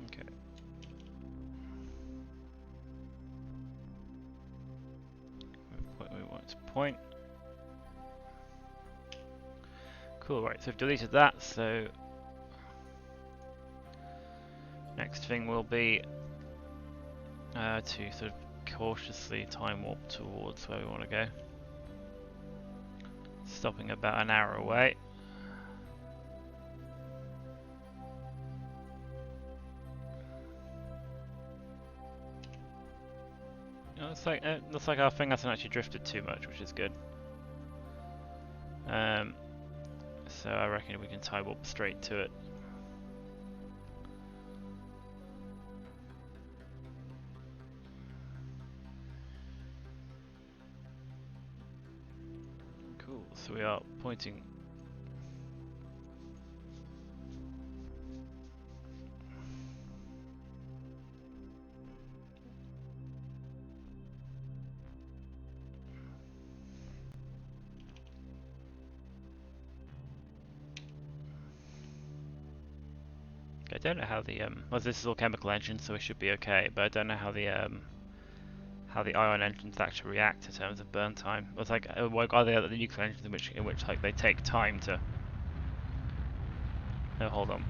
Okay. We want to point. Cool, right, so we've deleted that, so next thing will be to sort of cautiously time warp towards where we want to go. Stopping about an hour away. Looks like our thing hasn't actually drifted too much, which is good. So I reckon we can time warp straight to it. Cool, so we are pointing. I don't know how the well, this is all chemical engines, so we should be okay. But I don't know how the ion engines actually react in terms of burn time. It's like are they the nuclear engines in which like they take time to? No, hold on.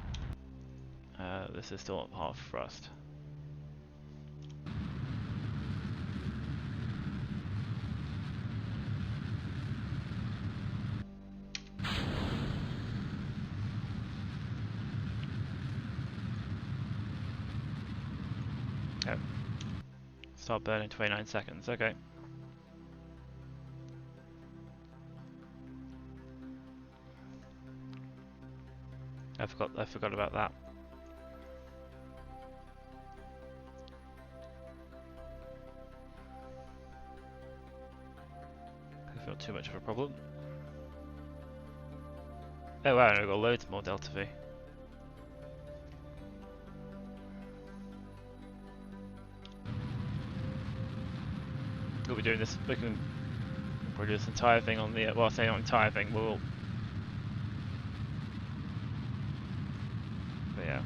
This is still at half thrust. Oh. Start burning 29 seconds, okay. I forgot about that. I feel too much of a problem. Oh wow, I've got loads more delta V. We'll be doing this, we can probably do this entire thing on the, well I say not entire thing, but yeah.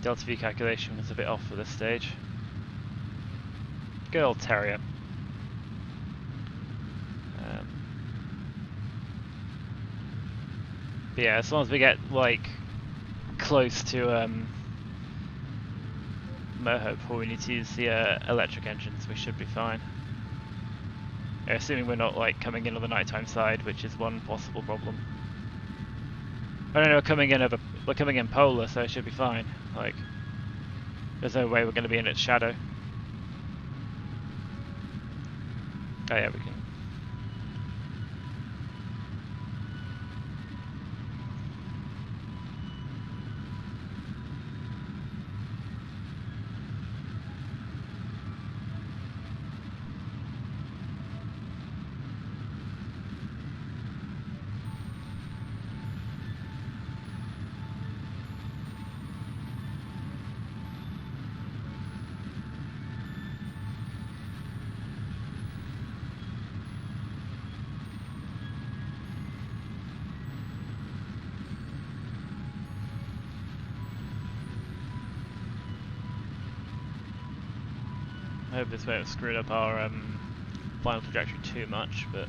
Delta V calculation was a bit off for this stage. Good old Terrier. But yeah, as long as we get like close to Moho before we need to use the electric engines, we should be fine. Assuming we're not like coming in on the nighttime side, which is one possible problem. I don't know, we're coming in polar, so it should be fine. Like, there's no way we're going to be in its shadow. Oh yeah, we can. I hope this won't have screwed up our final trajectory too much, but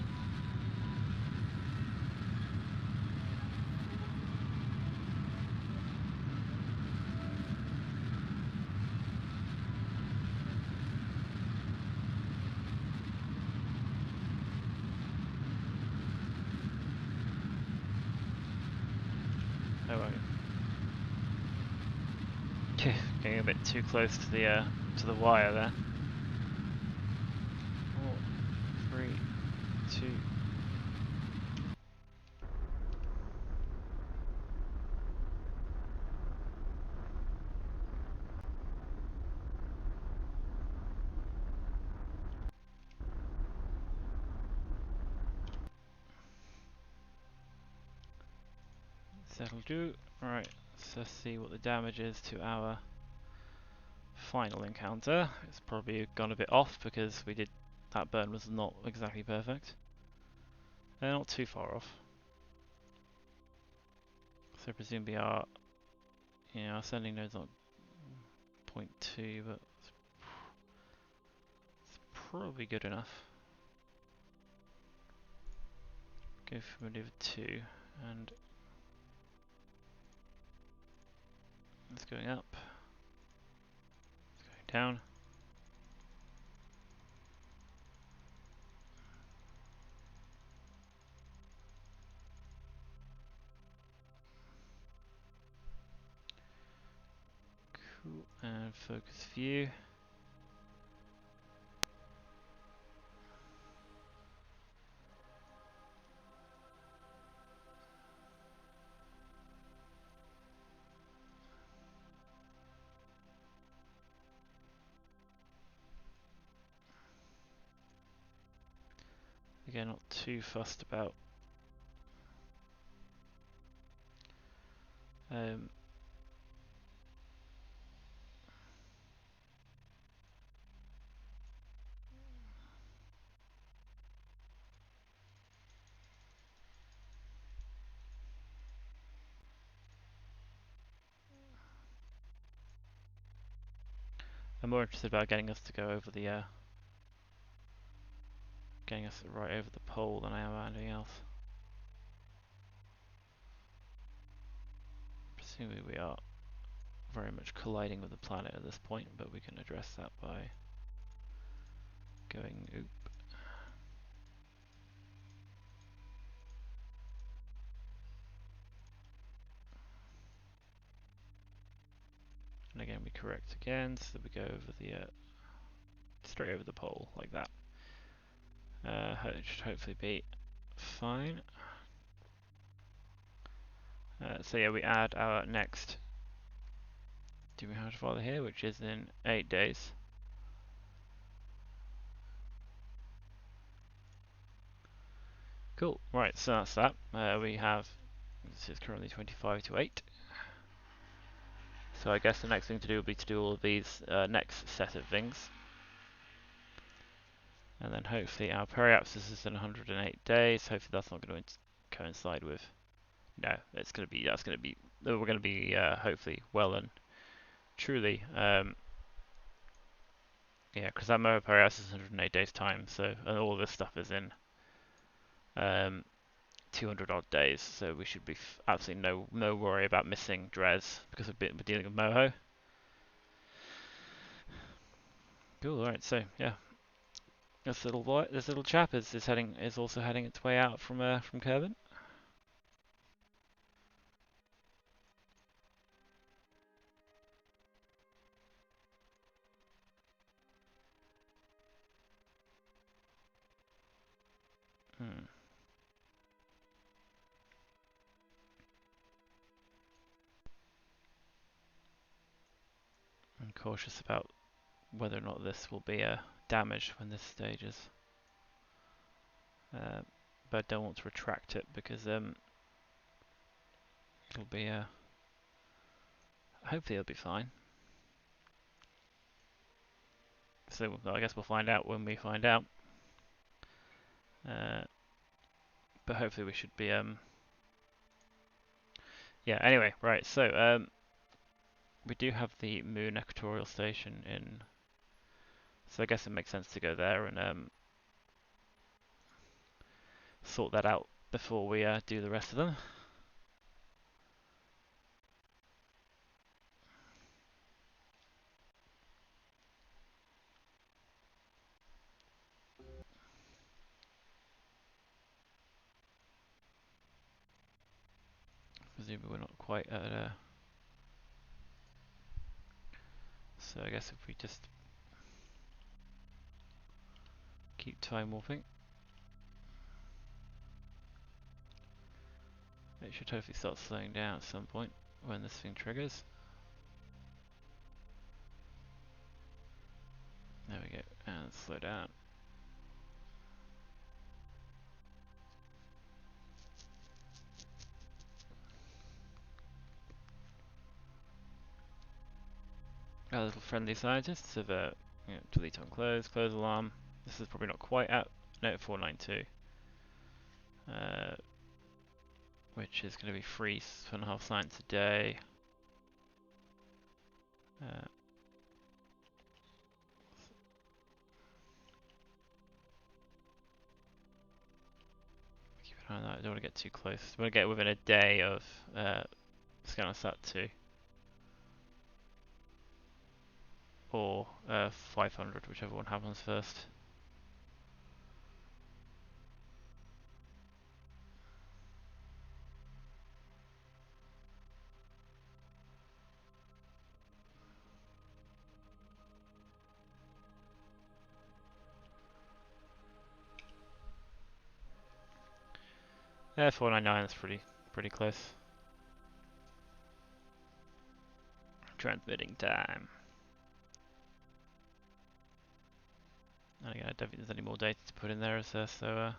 Getting a bit too close to the wire there. 4, 3, 2. That'll do. Right, so let's see what the damage is to our final encounter. It's probably gone a bit off because that burn was not exactly perfect. They're not too far off. So presumably our sending node's not 0.2, but it's probably good enough. Go for maneuver 2 and it's going up. It's going down. Cool. And focus view. Again, not too fussed about I'm more interested about getting us to go over the getting us right over the pole than I am about anything else. Presumably we are very much colliding with the planet at this point, but we can address that by going oop. And again we correct again, so we go over the straight over the pole like that. It should hopefully be fine. So yeah, we add our next do we have to follow here, which is in 8 days. Cool. Right, so that's that. We have this is currently 25 to 8. So I guess the next thing to do will be to do all of these next set of things. And then hopefully our periapsis is in 108 days. Hopefully that's not going to coincide with. No, it's going to be. That's going to be. We're going to be hopefully well and truly. Yeah, because our Moho periapsis is 108 days time. So and all this stuff is in 200 odd days. So we should be absolutely no worry about missing Dres because we're dealing with Moho. Cool. All right. So yeah. This little chap is also heading its way out from Kerbal. Hmm. I'm cautious about whether or not this will be damaged when this stage is, but I don't want to retract it because it'll be hopefully it'll be fine. So I guess we'll find out when we find out. But hopefully we should be yeah. Anyway, right. So we do have the Moon Equatorial Station in, so I guess it makes sense to go there and sort that out before we do the rest of them. Presumably we're not quite at So I guess if we just keep time warping, it should hopefully start slowing down at some point when this thing triggers. There we go, and slow down. Our little friendly scientists have delete on close, close alarm. This is probably not quite out. No, 492. Which is going to be free 2.5 science a day. Keep an eye on that. I don't want to get too close. I want to get within a day of Scannersat 2. Or 500, whichever one happens first. Yeah, 499 is pretty close. Transmitting time. And again, I don't think there's any more data to put in there, is there? So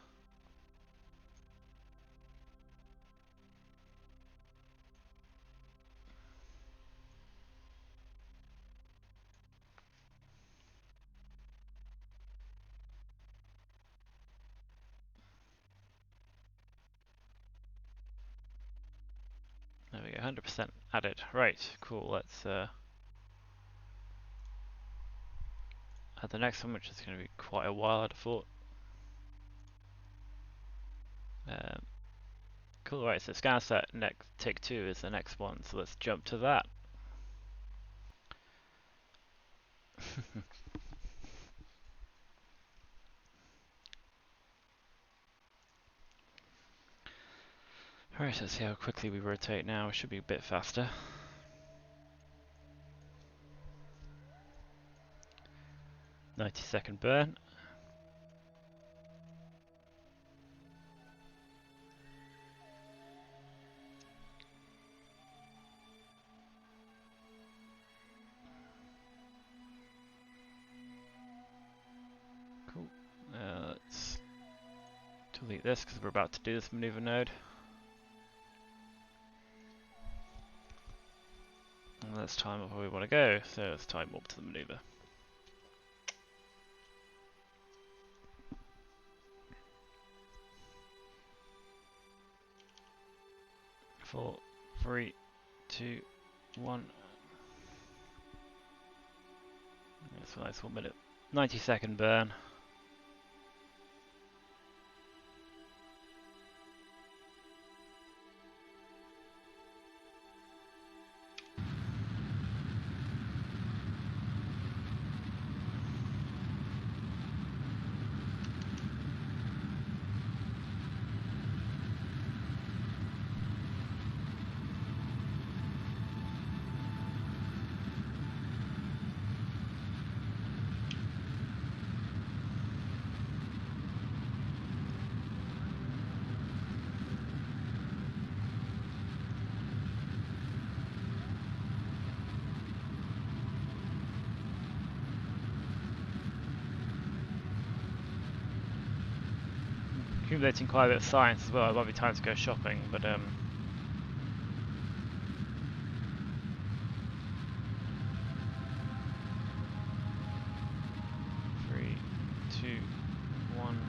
there we go, 100% added. Right, cool. Let's add the next one, which is going to be quite a while, I'd have thought. Cool, right, so Scannersat next tick 2 is the next one, so let's jump to that. Alright, let's see how quickly we rotate now. It should be a bit faster. "90-second burn." Cool. Let's delete this because we're about to do this maneuver node. And let's time up where we want to go, so let's time warp to the maneuver. 4, 3, 2, 1. That's a nice 1 minute. 90-second burn. Accumulating quite a bit of science as well. It might be time to go shopping, but 3, 2, 1,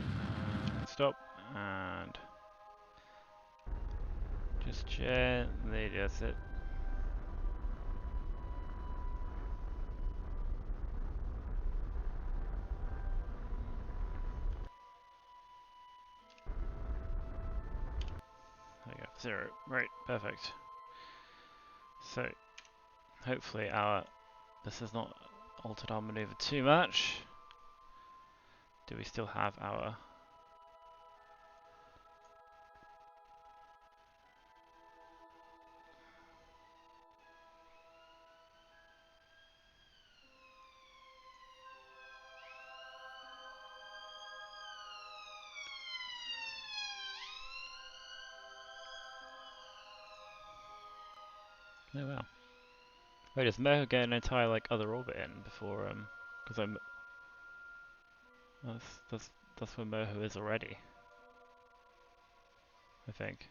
stop, and just gently, that's it. There you go, 0. Right, perfect. So, hopefully this has not altered our maneuver too much. Do we still have our... Oh wow. Wait, does Moho get an entire like other orbit in before because I'm that's where Moho is already. I think.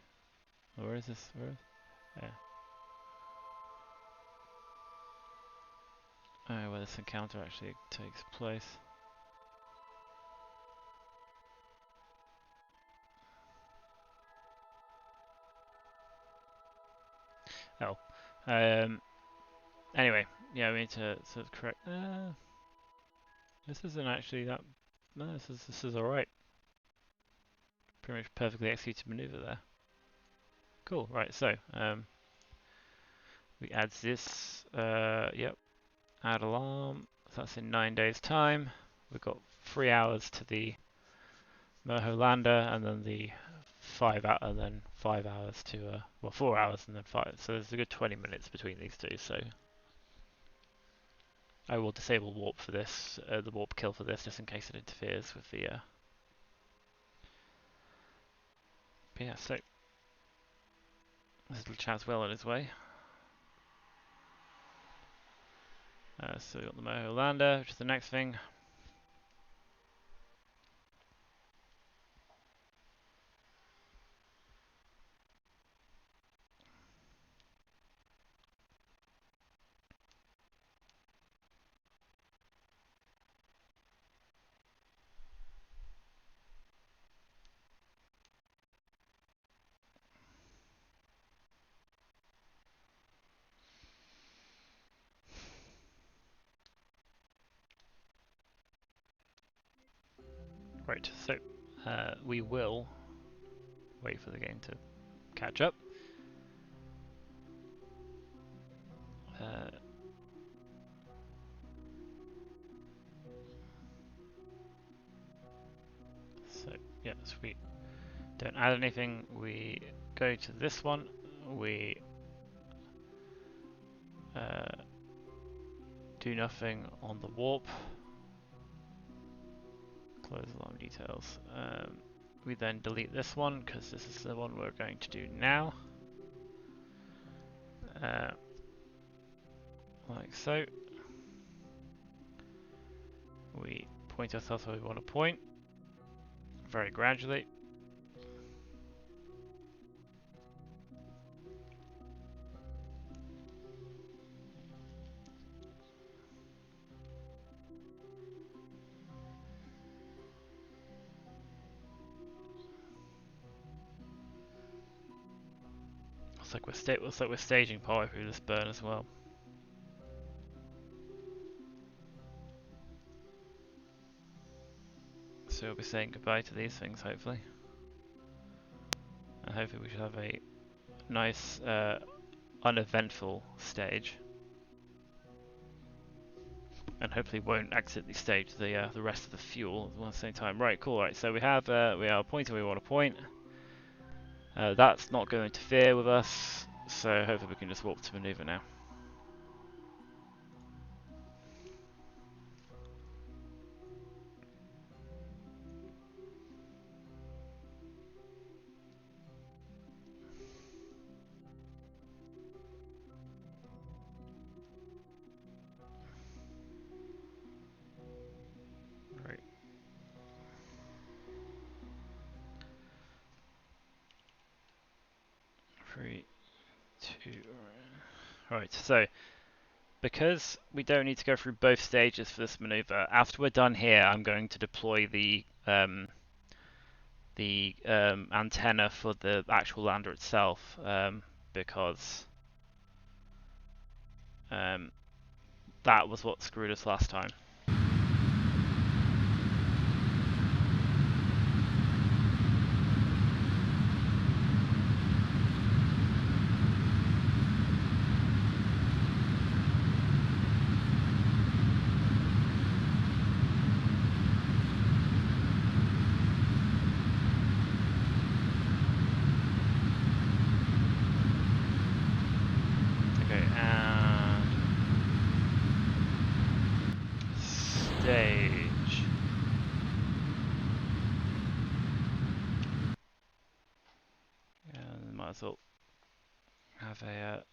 Oh, where is this? Where is? Yeah. Oh, where this encounter actually takes place. Oh. Anyway, yeah, we need to sort of correct. This isn't actually that. No, this is all right. Pretty much perfectly executed maneuver there. Cool. Right. So we add this. Yep. Add alarm. So that's in 9 days' time. We've got 3 hours to the Moho lander, and then the 5 hours to well, 4 hours and then 5. So there's a good 20 minutes between these two. So I will disable warp for this, the warp kill for this, just in case it interferes with the. But yeah, so there's little Chaz well on his way. So we got the Moho lander, which is the next thing. Right, so we will wait for the game to catch up. So yeah, sweet. Don't add anything. We go to this one. We do nothing on the warp. Close alarm details. We then delete this one because this is the one we're going to do now. Like so. We point ourselves where we want to point, very gradually. Looks like we're staging partway through this burn as well. So we'll be saying goodbye to these things, hopefully. And hopefully we should have a nice, uneventful stage. And hopefully won't accidentally stage the rest of the fuel at the same time. Right, cool. Right, so we are pointing where we want to point. That's not going to interfere with us, so hopefully we can just warp to maneuver now. Right. 3, 2, right, so because we don't need to go through both stages for this maneuver, after we're done here, I'm going to deploy the antenna for the actual lander itself, because that was what screwed us last time. Okay, and stage. And might as well have a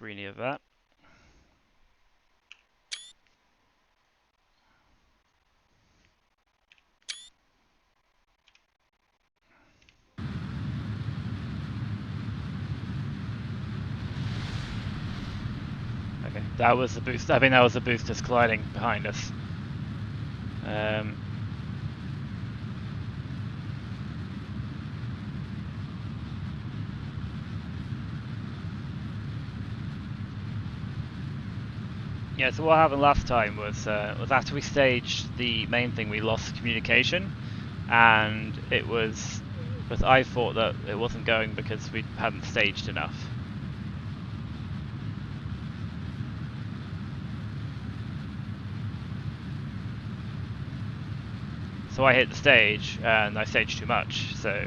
screeny of that. Okay, that was the boost. I think that was the boosters colliding behind us. Yeah, so what happened last time was after we staged the main thing, we lost communication, and it was I thought that it wasn't going because we hadn't staged enough. So I hit the stage and I staged too much, so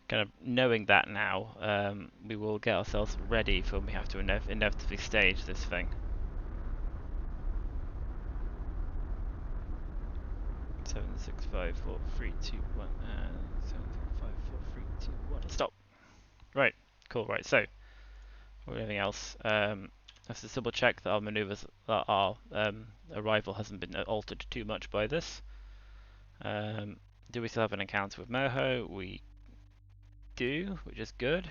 kind of knowing that now, we will get ourselves ready for when we have to inevitably stage this thing. 7, 6, 5, 4, 3, 2, 1, 7, 6, 5, 4, 3, 2, 1, stop. Right, cool, right, so, or anything else, let's just double check that our maneuvers, that our arrival hasn't been altered too much by this. Do we still have an encounter with Moho? We do, which is good.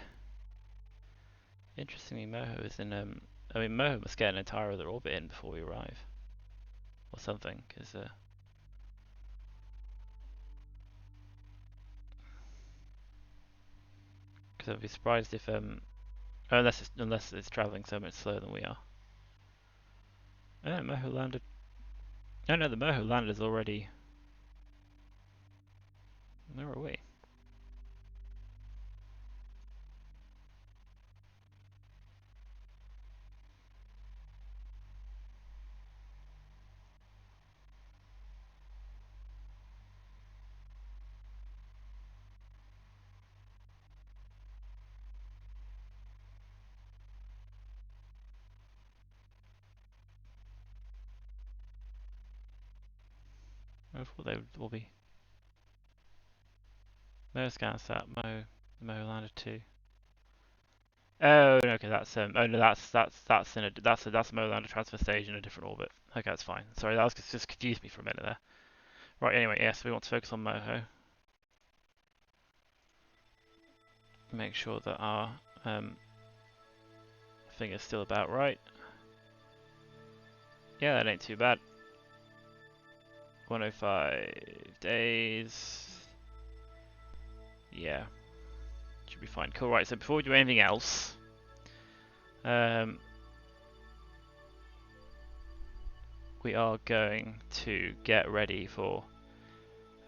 Interestingly, Moho is in, I mean, Moho must get an entire other orbit in before we arrive. Or something, because, I'd be surprised if, unless it's travelling so much slower than we are. Oh, Moho landed. Oh no, the Moho landed is already. Where are we? I thought they would all be. No Scannersat, Moho landed too. Oh, no, okay, that's oh no, that's in a that's a Moho landed transfer stage in a different orbit. Okay, that's fine. Sorry, that was just confused me for a minute there. Right, anyway, yes, we want to focus on Moho. Make sure that our thing is still about right. Yeah, that ain't too bad. 105 days. Yeah, should be fine. Cool. Right. So before we do anything else, we are going to get ready for.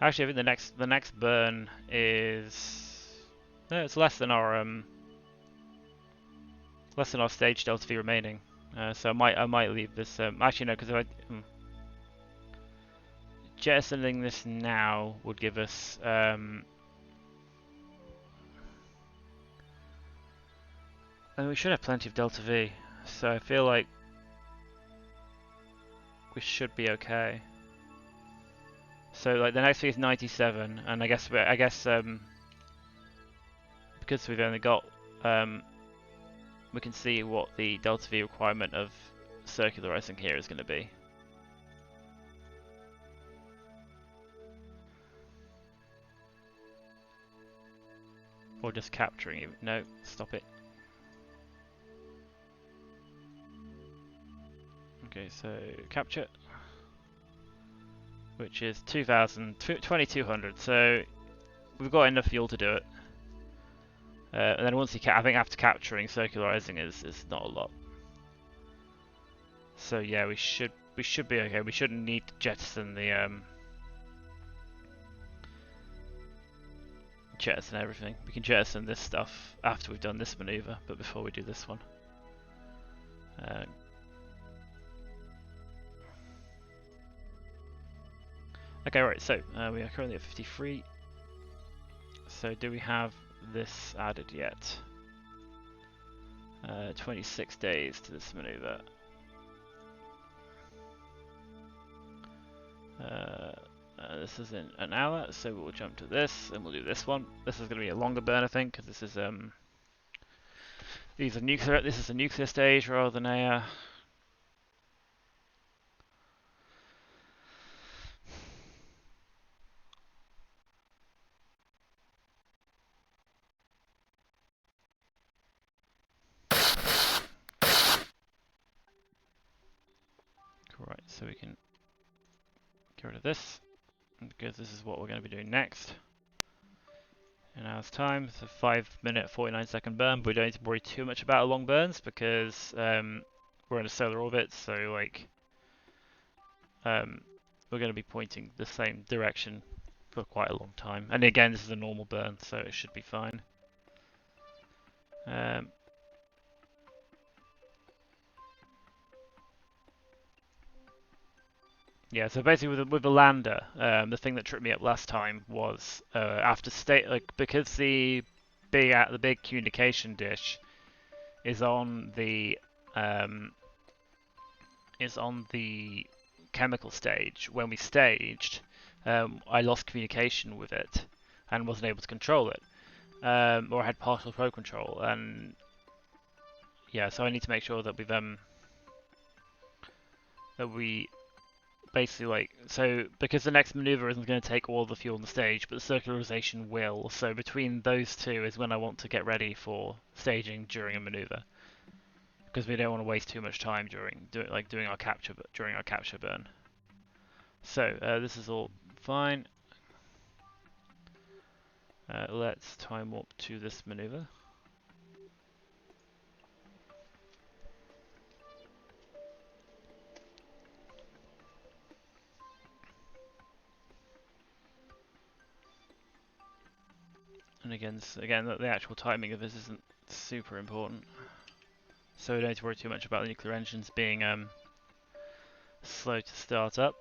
Actually, I think the next burn is no, it's less than our stage delta V remaining. So I might leave this. Actually, no, because jettisoning this now would give us. And we should have plenty of delta V, so I feel like we should be okay. So like the next V is 97, and I guess because we've only got we can see what the delta V requirement of circularizing here is going to be. Or just capturing it. No, stop it. Okay, so capture, which is 2200. So we've got enough fuel to do it. And then once I think after capturing, circularizing is not a lot. So yeah, we should be okay. We shouldn't need to jettison the jettison everything. We can jettison this stuff after we've done this maneuver, but before we do this one. Okay, right. So we are currently at 53. So do we have this added yet? 26 days to this maneuver. This is in an hour, so we'll jump to this and we'll do this one. This is going to be a longer burn, I think, because this is these are nuclear. This is a nuclear stage rather than a. Right, so we can get rid of this because this is what we're going to be doing next. In an hour's time, it's a 5-minute, 49-second burn, but we don't need to worry too much about long burns because we're in a solar orbit, so like we're going to be pointing the same direction for quite a long time. And again, this is a normal burn, so it should be fine. Yeah, so basically with the lander, the thing that tripped me up last time was after because the big communication dish is on the chemical stage. When we staged, I lost communication with it and wasn't able to control it, or I had partial pro control, and yeah, so I need to make sure that we basically because the next maneuver isn't going to take all the fuel on the stage, but the circularization will. So between those two is when I want to get ready for staging during a maneuver, because we don't want to waste too much time doing our capture burn. So this is all fine. Let's time warp to this maneuver. And again, the actual timing of this isn't super important, so we don't need to worry too much about the nuclear engines being slow to start up.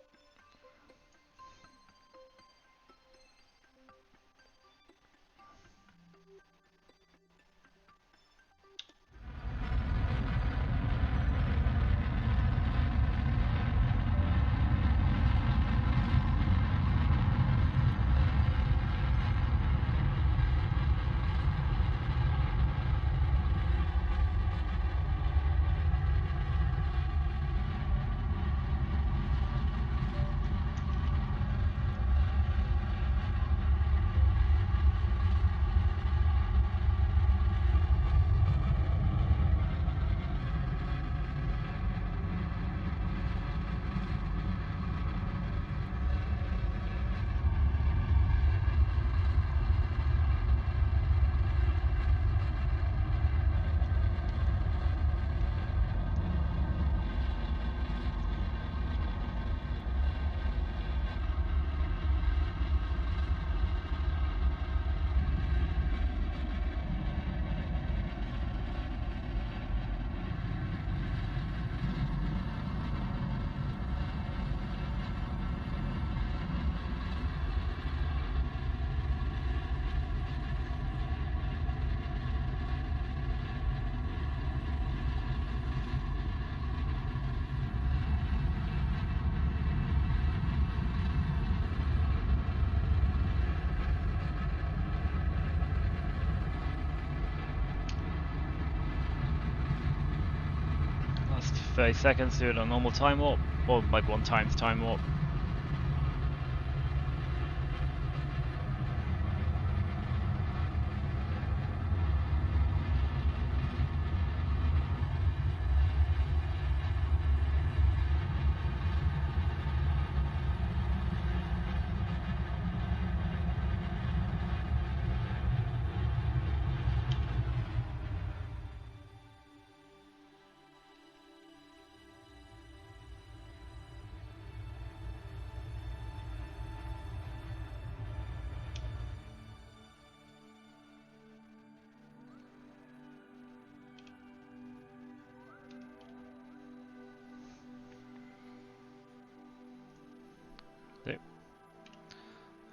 Last 30 seconds, do it on normal time warp, or like 1x time warp.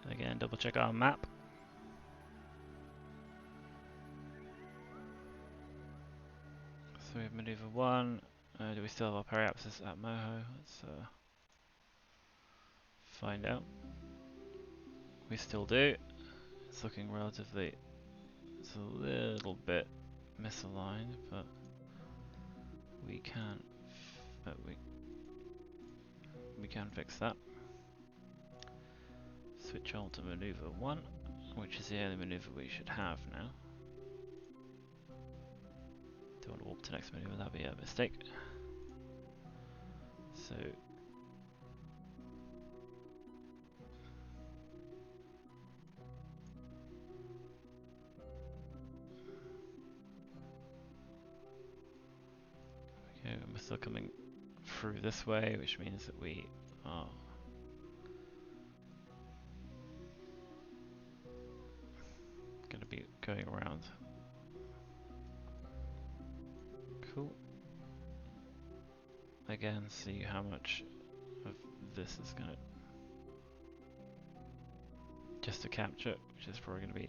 Again, double check our map. So we have maneuver 1. Do we still have our periapsis at Moho? Let's find out. We still do. It's looking relatively, it's a little bit misaligned, but we can, we can fix that. Switch on to maneuver 1, which is the only maneuver we should have now. Don't want to warp to next maneuver, that'd be a mistake. So okay, we're still coming through this way, which means that we are going to be going around. Cool. Again, see how much of this is going to just to capture, which is probably going to be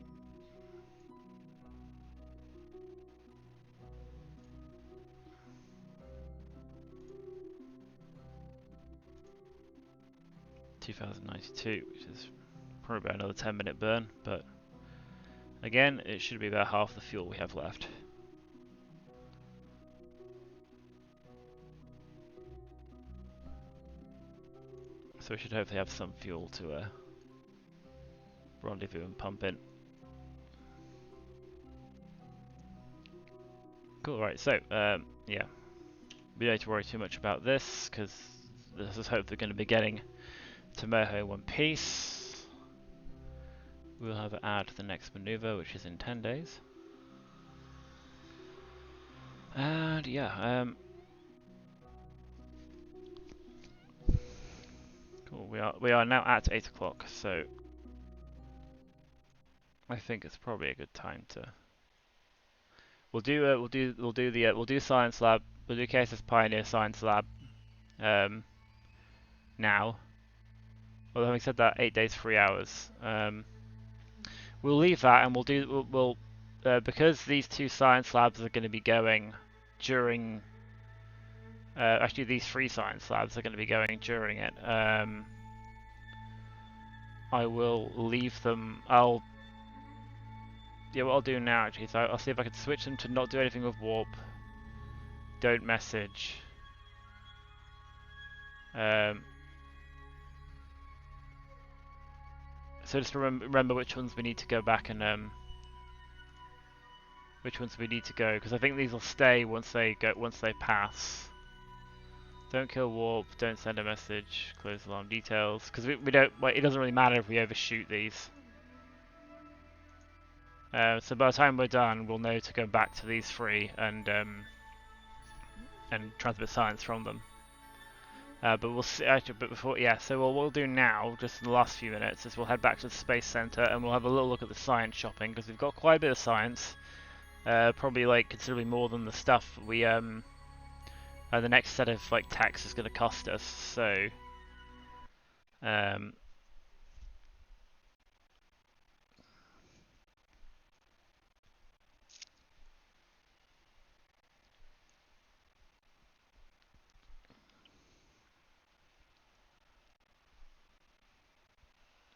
(2092), which is probably about another 10-minute burn, but again, it should be about half the fuel we have left. So we should hopefully have some fuel to rendezvous and pump in. Cool, right, so, yeah. We don't need to worry too much about this, because this is hopefully going to be getting to Moho in one piece. We'll have it add the next maneuver, which is in 10 days. And yeah, cool. We are now at 8 o'clock, so I think it's probably a good time to. We'll do Science Lab. We'll do KSS Pioneer Science Lab now. Well, having said that, 8 days, 3 hours. We'll leave that, and we'll because these two science labs are going to be going during. Actually, these 3 science labs are going to be going during it. I will leave them. Yeah, what I'll do now actually is I'll see if I can switch them to not do anything with warp. Don't message. So just remember which ones we need to go back and which ones we need to go, because I think these will stay once they pass. Don't kill warp. Don't send a message. Close alarm details, because we don't. Well, it doesn't really matter if we overshoot these. So by the time we're done, we'll know to go back to these 3 and transmit science from them. But we'll see, actually, but before, yeah. So what we'll do now, just in the last few minutes, is we'll head back to the Space Center and we'll have a little look at the science shopping, because we've got quite a bit of science. Probably like considerably more than the stuff we the next set of like tax is going to cost us. So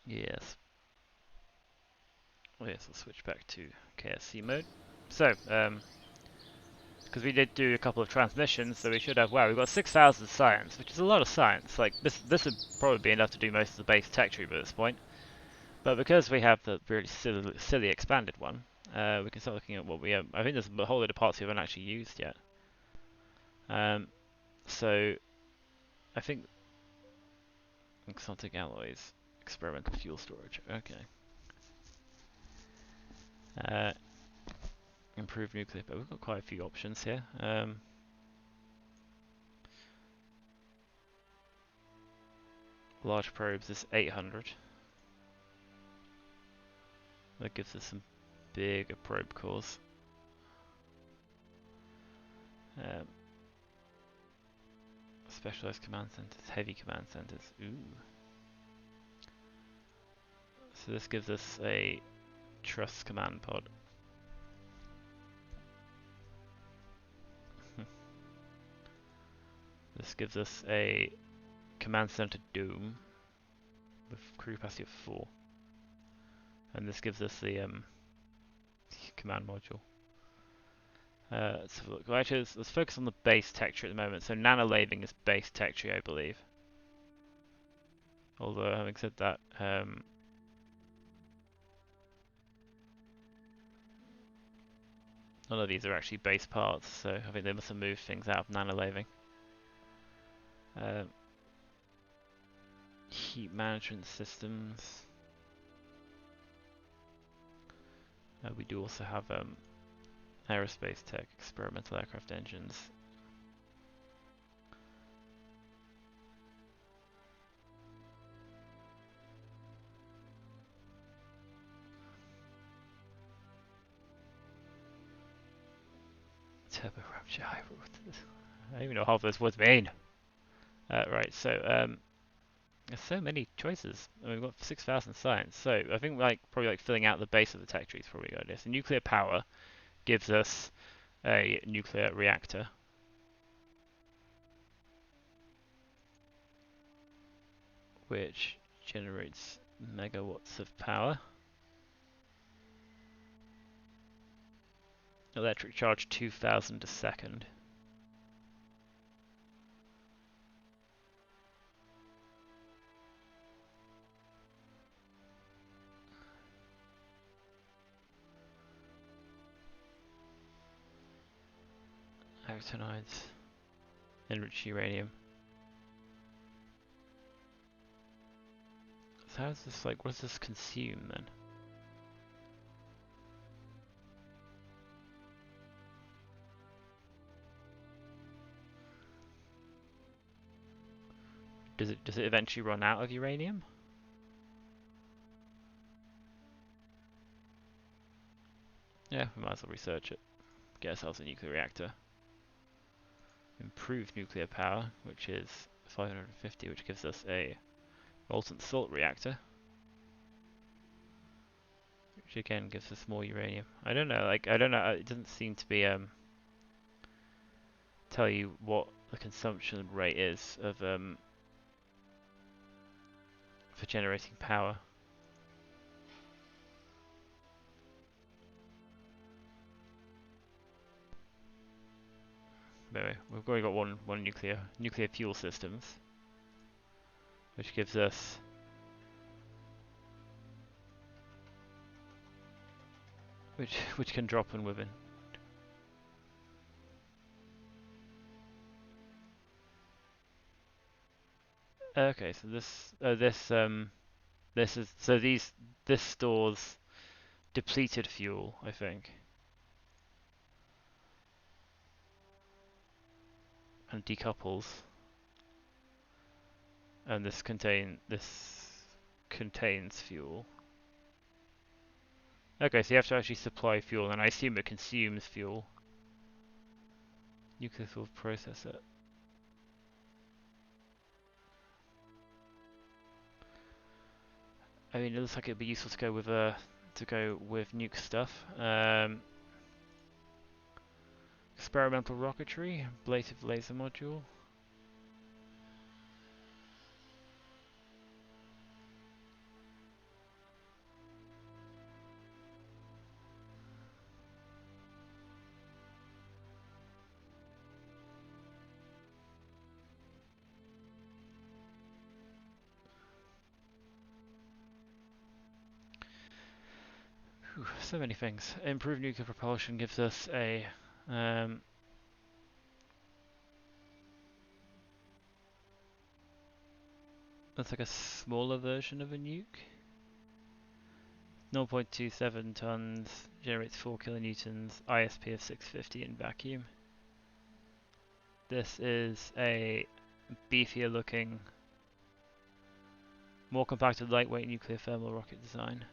yes. Oh yes, I'll switch back to KSC mode. So, because we did do a couple of transmissions, so we should have, wow, we've got 6,000 science, which is a lot of science. Like, this would probably be enough to do most of the base tech tree at this point. But because we have the really silly expanded one, we can start looking at what we have. I think there's a whole load of parts we haven't actually used yet. So, I think exotic alloys, experimental fuel storage, okay. Improved nuclear, but we've got quite a few options here. Large probes is 800. That gives us some bigger probe cores. Specialized command centers, heavy command centers. Ooh. So this gives us a truss command pod. This gives us a command center dome with crew capacity of 4. and this gives us the command module. Let's have a look. Well, actually, let's focus on the base texture at the moment. So nanolaving is base texture, I believe. Although, having said that, none of these are actually base parts, so I think they must have moved things out of nanolaving. Heat management systems. We do also have aerospace tech, experimental aircraft engines. Turbo rapture. I don't even know half those words mean. Right, so there's so many choices. I mean, we've got 6,000 science, so I think probably filling out the base of the tech tree is probably a good idea. So nuclear power gives us a nuclear reactor, which generates megawatts of power. Electric charge 2,000 a second. Actinides, enriched uranium. So how's this what does this consume then? Does it eventually run out of uranium? Yeah, we might as well research it. Get ourselves a nuclear reactor. Improved nuclear power, which is 550, which gives us a molten salt reactor, which again gives us more uranium. I don't know, I don't know, it doesn't seem to be tell you what the consumption rate is of for generating power. Anyway, we've already got one nuclear fuel systems, which gives us which can drop and within. Okay, so this stores depleted fuel, I think, and decouples, and this contains fuel. Okay, so you have to actually supply fuel, and I assume it consumes fuel. Nuclear fuel processor. I mean, it looks like it'd be useful to go with nuke stuff. Experimental rocketry, ablative laser module. Whew, so many things. Improved nuclear propulsion gives us a that's like a smaller version of a nuke. 0.27 tons, generates 4 kilonewtons, ISP of 650 in vacuum. This is a beefier looking, more compacted, lightweight nuclear thermal rocket design.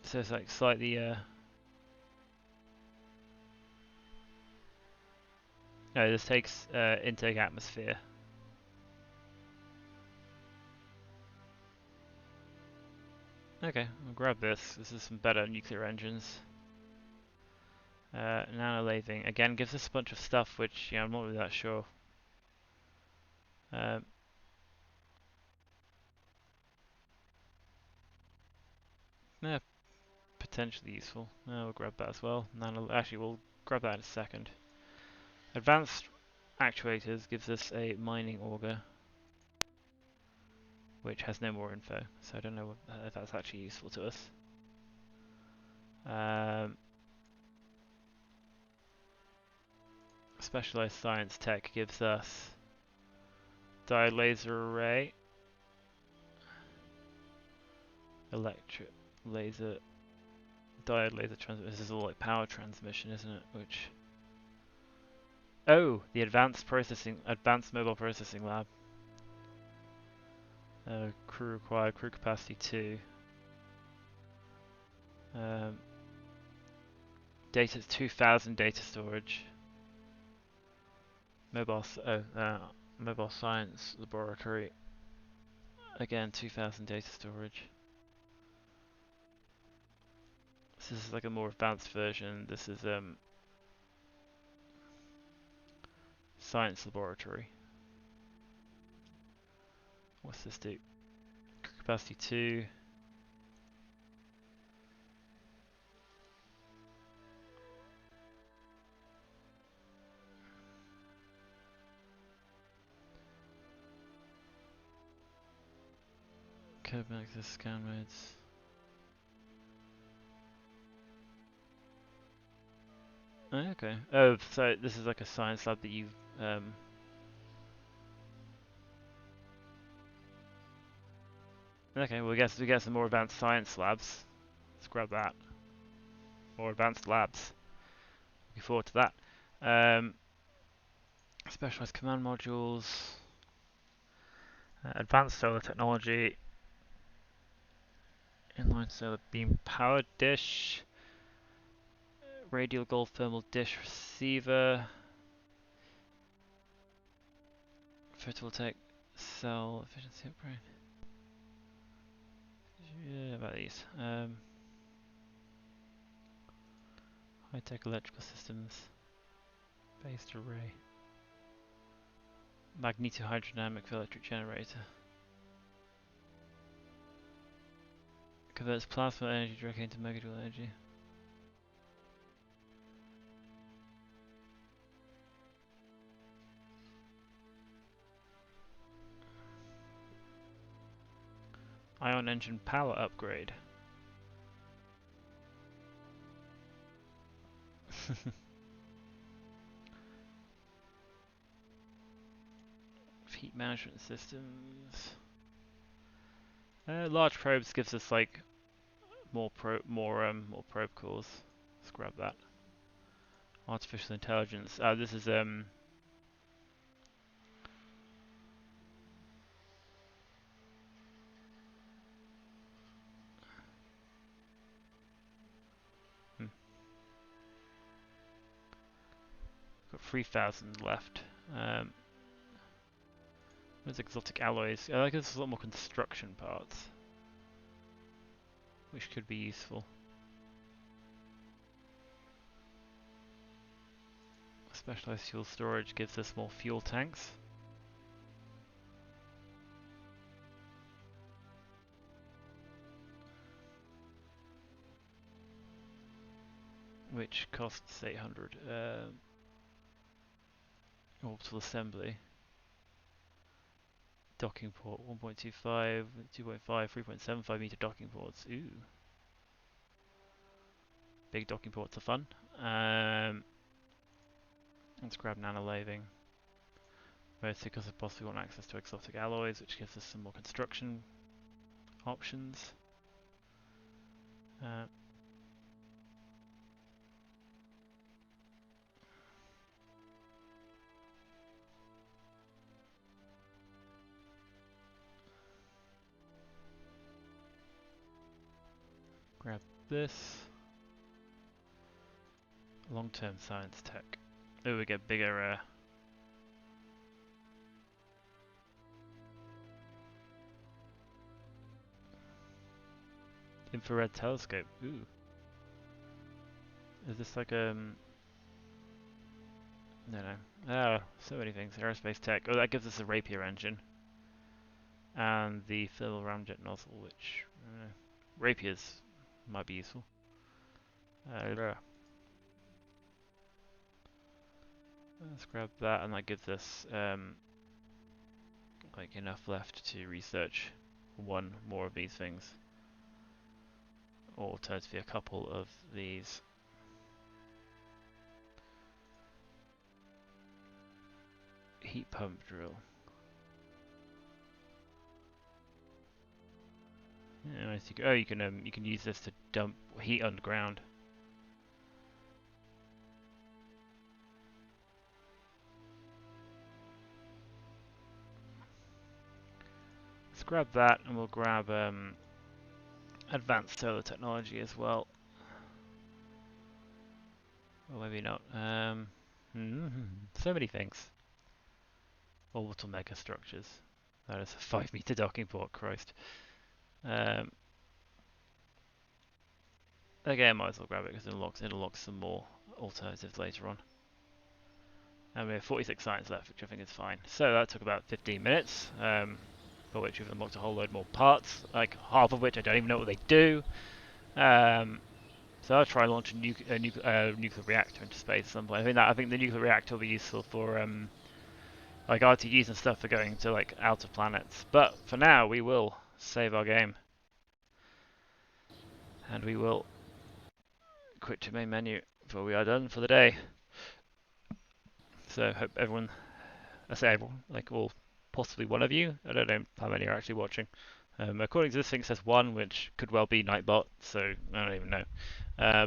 So it's like slightly no, this takes intake atmosphere. Okay, I'll grab this. This is some better nuclear engines. Nanolaving again gives us a bunch of stuff which I'm not really that sure. Yeah, potentially useful. We'll grab that as well. Actually, we'll grab that in a second. Advanced Actuators gives us a mining auger, which has no more info, so I don't know if that's actually useful to us. Specialized Science Tech gives us Diode Laser Array, Electric Laser, Diode Laser Transmission. This is all like power transmission, isn't it? Which... Oh! The Advanced Mobile Processing Lab. Crew required, crew capacity 2. Data 2000 data storage. Mobile Science Laboratory. Again, 2000 data storage. This is like a more advanced version. This is Science Laboratory. What's this do? Crew capacity 2. Kopernicus scan modes. Oh, okay. Oh, so this is like a science lab that you've Okay, well, we get some more advanced science labs. Let's grab that. More advanced labs. Looking forward to that. Specialized command modules. Advanced solar technology. Inline solar beam power dish. Radial gold thermal dish receiver. Photovoltaic cell efficiency upgrade. Yeah, about these. High-tech electrical systems. Based array. Magnetohydrodynamic electric generator. Converts plasma energy directly into megajoule energy. Ion engine power upgrade. Heat management systems. Large probes gives us like more probe cores. Let's grab that. Artificial intelligence. This is got 3,000 left. There's exotic alloys. I like there's a lot more construction parts, which could be useful. Specialized fuel storage gives us more fuel tanks. Which costs 800. Orbital assembly. Docking port 1.25, 2.5, 3.75 meter docking ports. Ooh. Big docking ports are fun. Let's grab nanolaving. Mostly because we possibly want access to exotic alloys, which gives us some more construction options. Grab this. Long-term science tech. Oh, we get bigger infrared telescope. Ooh. Is this like no. Ah, so many things. Aerospace tech. Oh, that gives us a Rapier engine. And the thermal ramjet nozzle, which Rapier's Might be useful. Let's grab that, and that gives us like enough left to research one more of these things, or alternatively a couple of these. Heat pump drill. Yeah, nice. You can use this to dump heat underground. Let's grab that, and we'll grab advanced solar technology as well. Or maybe not. So many things. Orbital mega structures. That is a 5-meter docking port, Christ. Again, might as well grab it because it unlocks some more alternatives later on. And we have 46 science left, which I think is fine. So that took about 15 minutes, for which we've unlocked a whole load more parts, like half of which I don't even know what they do. So I'll try and launch a nuclear reactor into space at some point. I think the nuclear reactor will be useful for like RTGs and stuff for going to like outer planets. But for now, we will save our game, and we will quit to main menu before we are done for the day. So hope everyone, I say everyone, like all, possibly one of you. I don't know how many are actually watching. According to this thing, it says one, which could well be Nightbot, so I don't even know.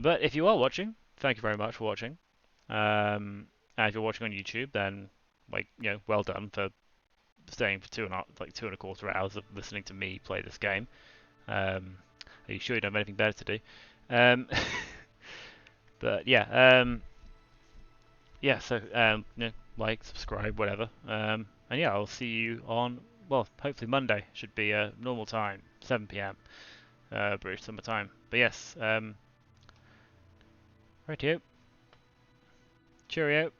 But if you are watching, thank you very much for watching. And if you're watching on YouTube, then like well done for staying for 2.25 hours of listening to me play this game. Are you sure you don't have anything better to do? But yeah, so like, subscribe, whatever. And yeah, I'll see you on, well, hopefully Monday. Should be a normal time, 7 p.m. British summer time. But yes, rightio. Cheerio.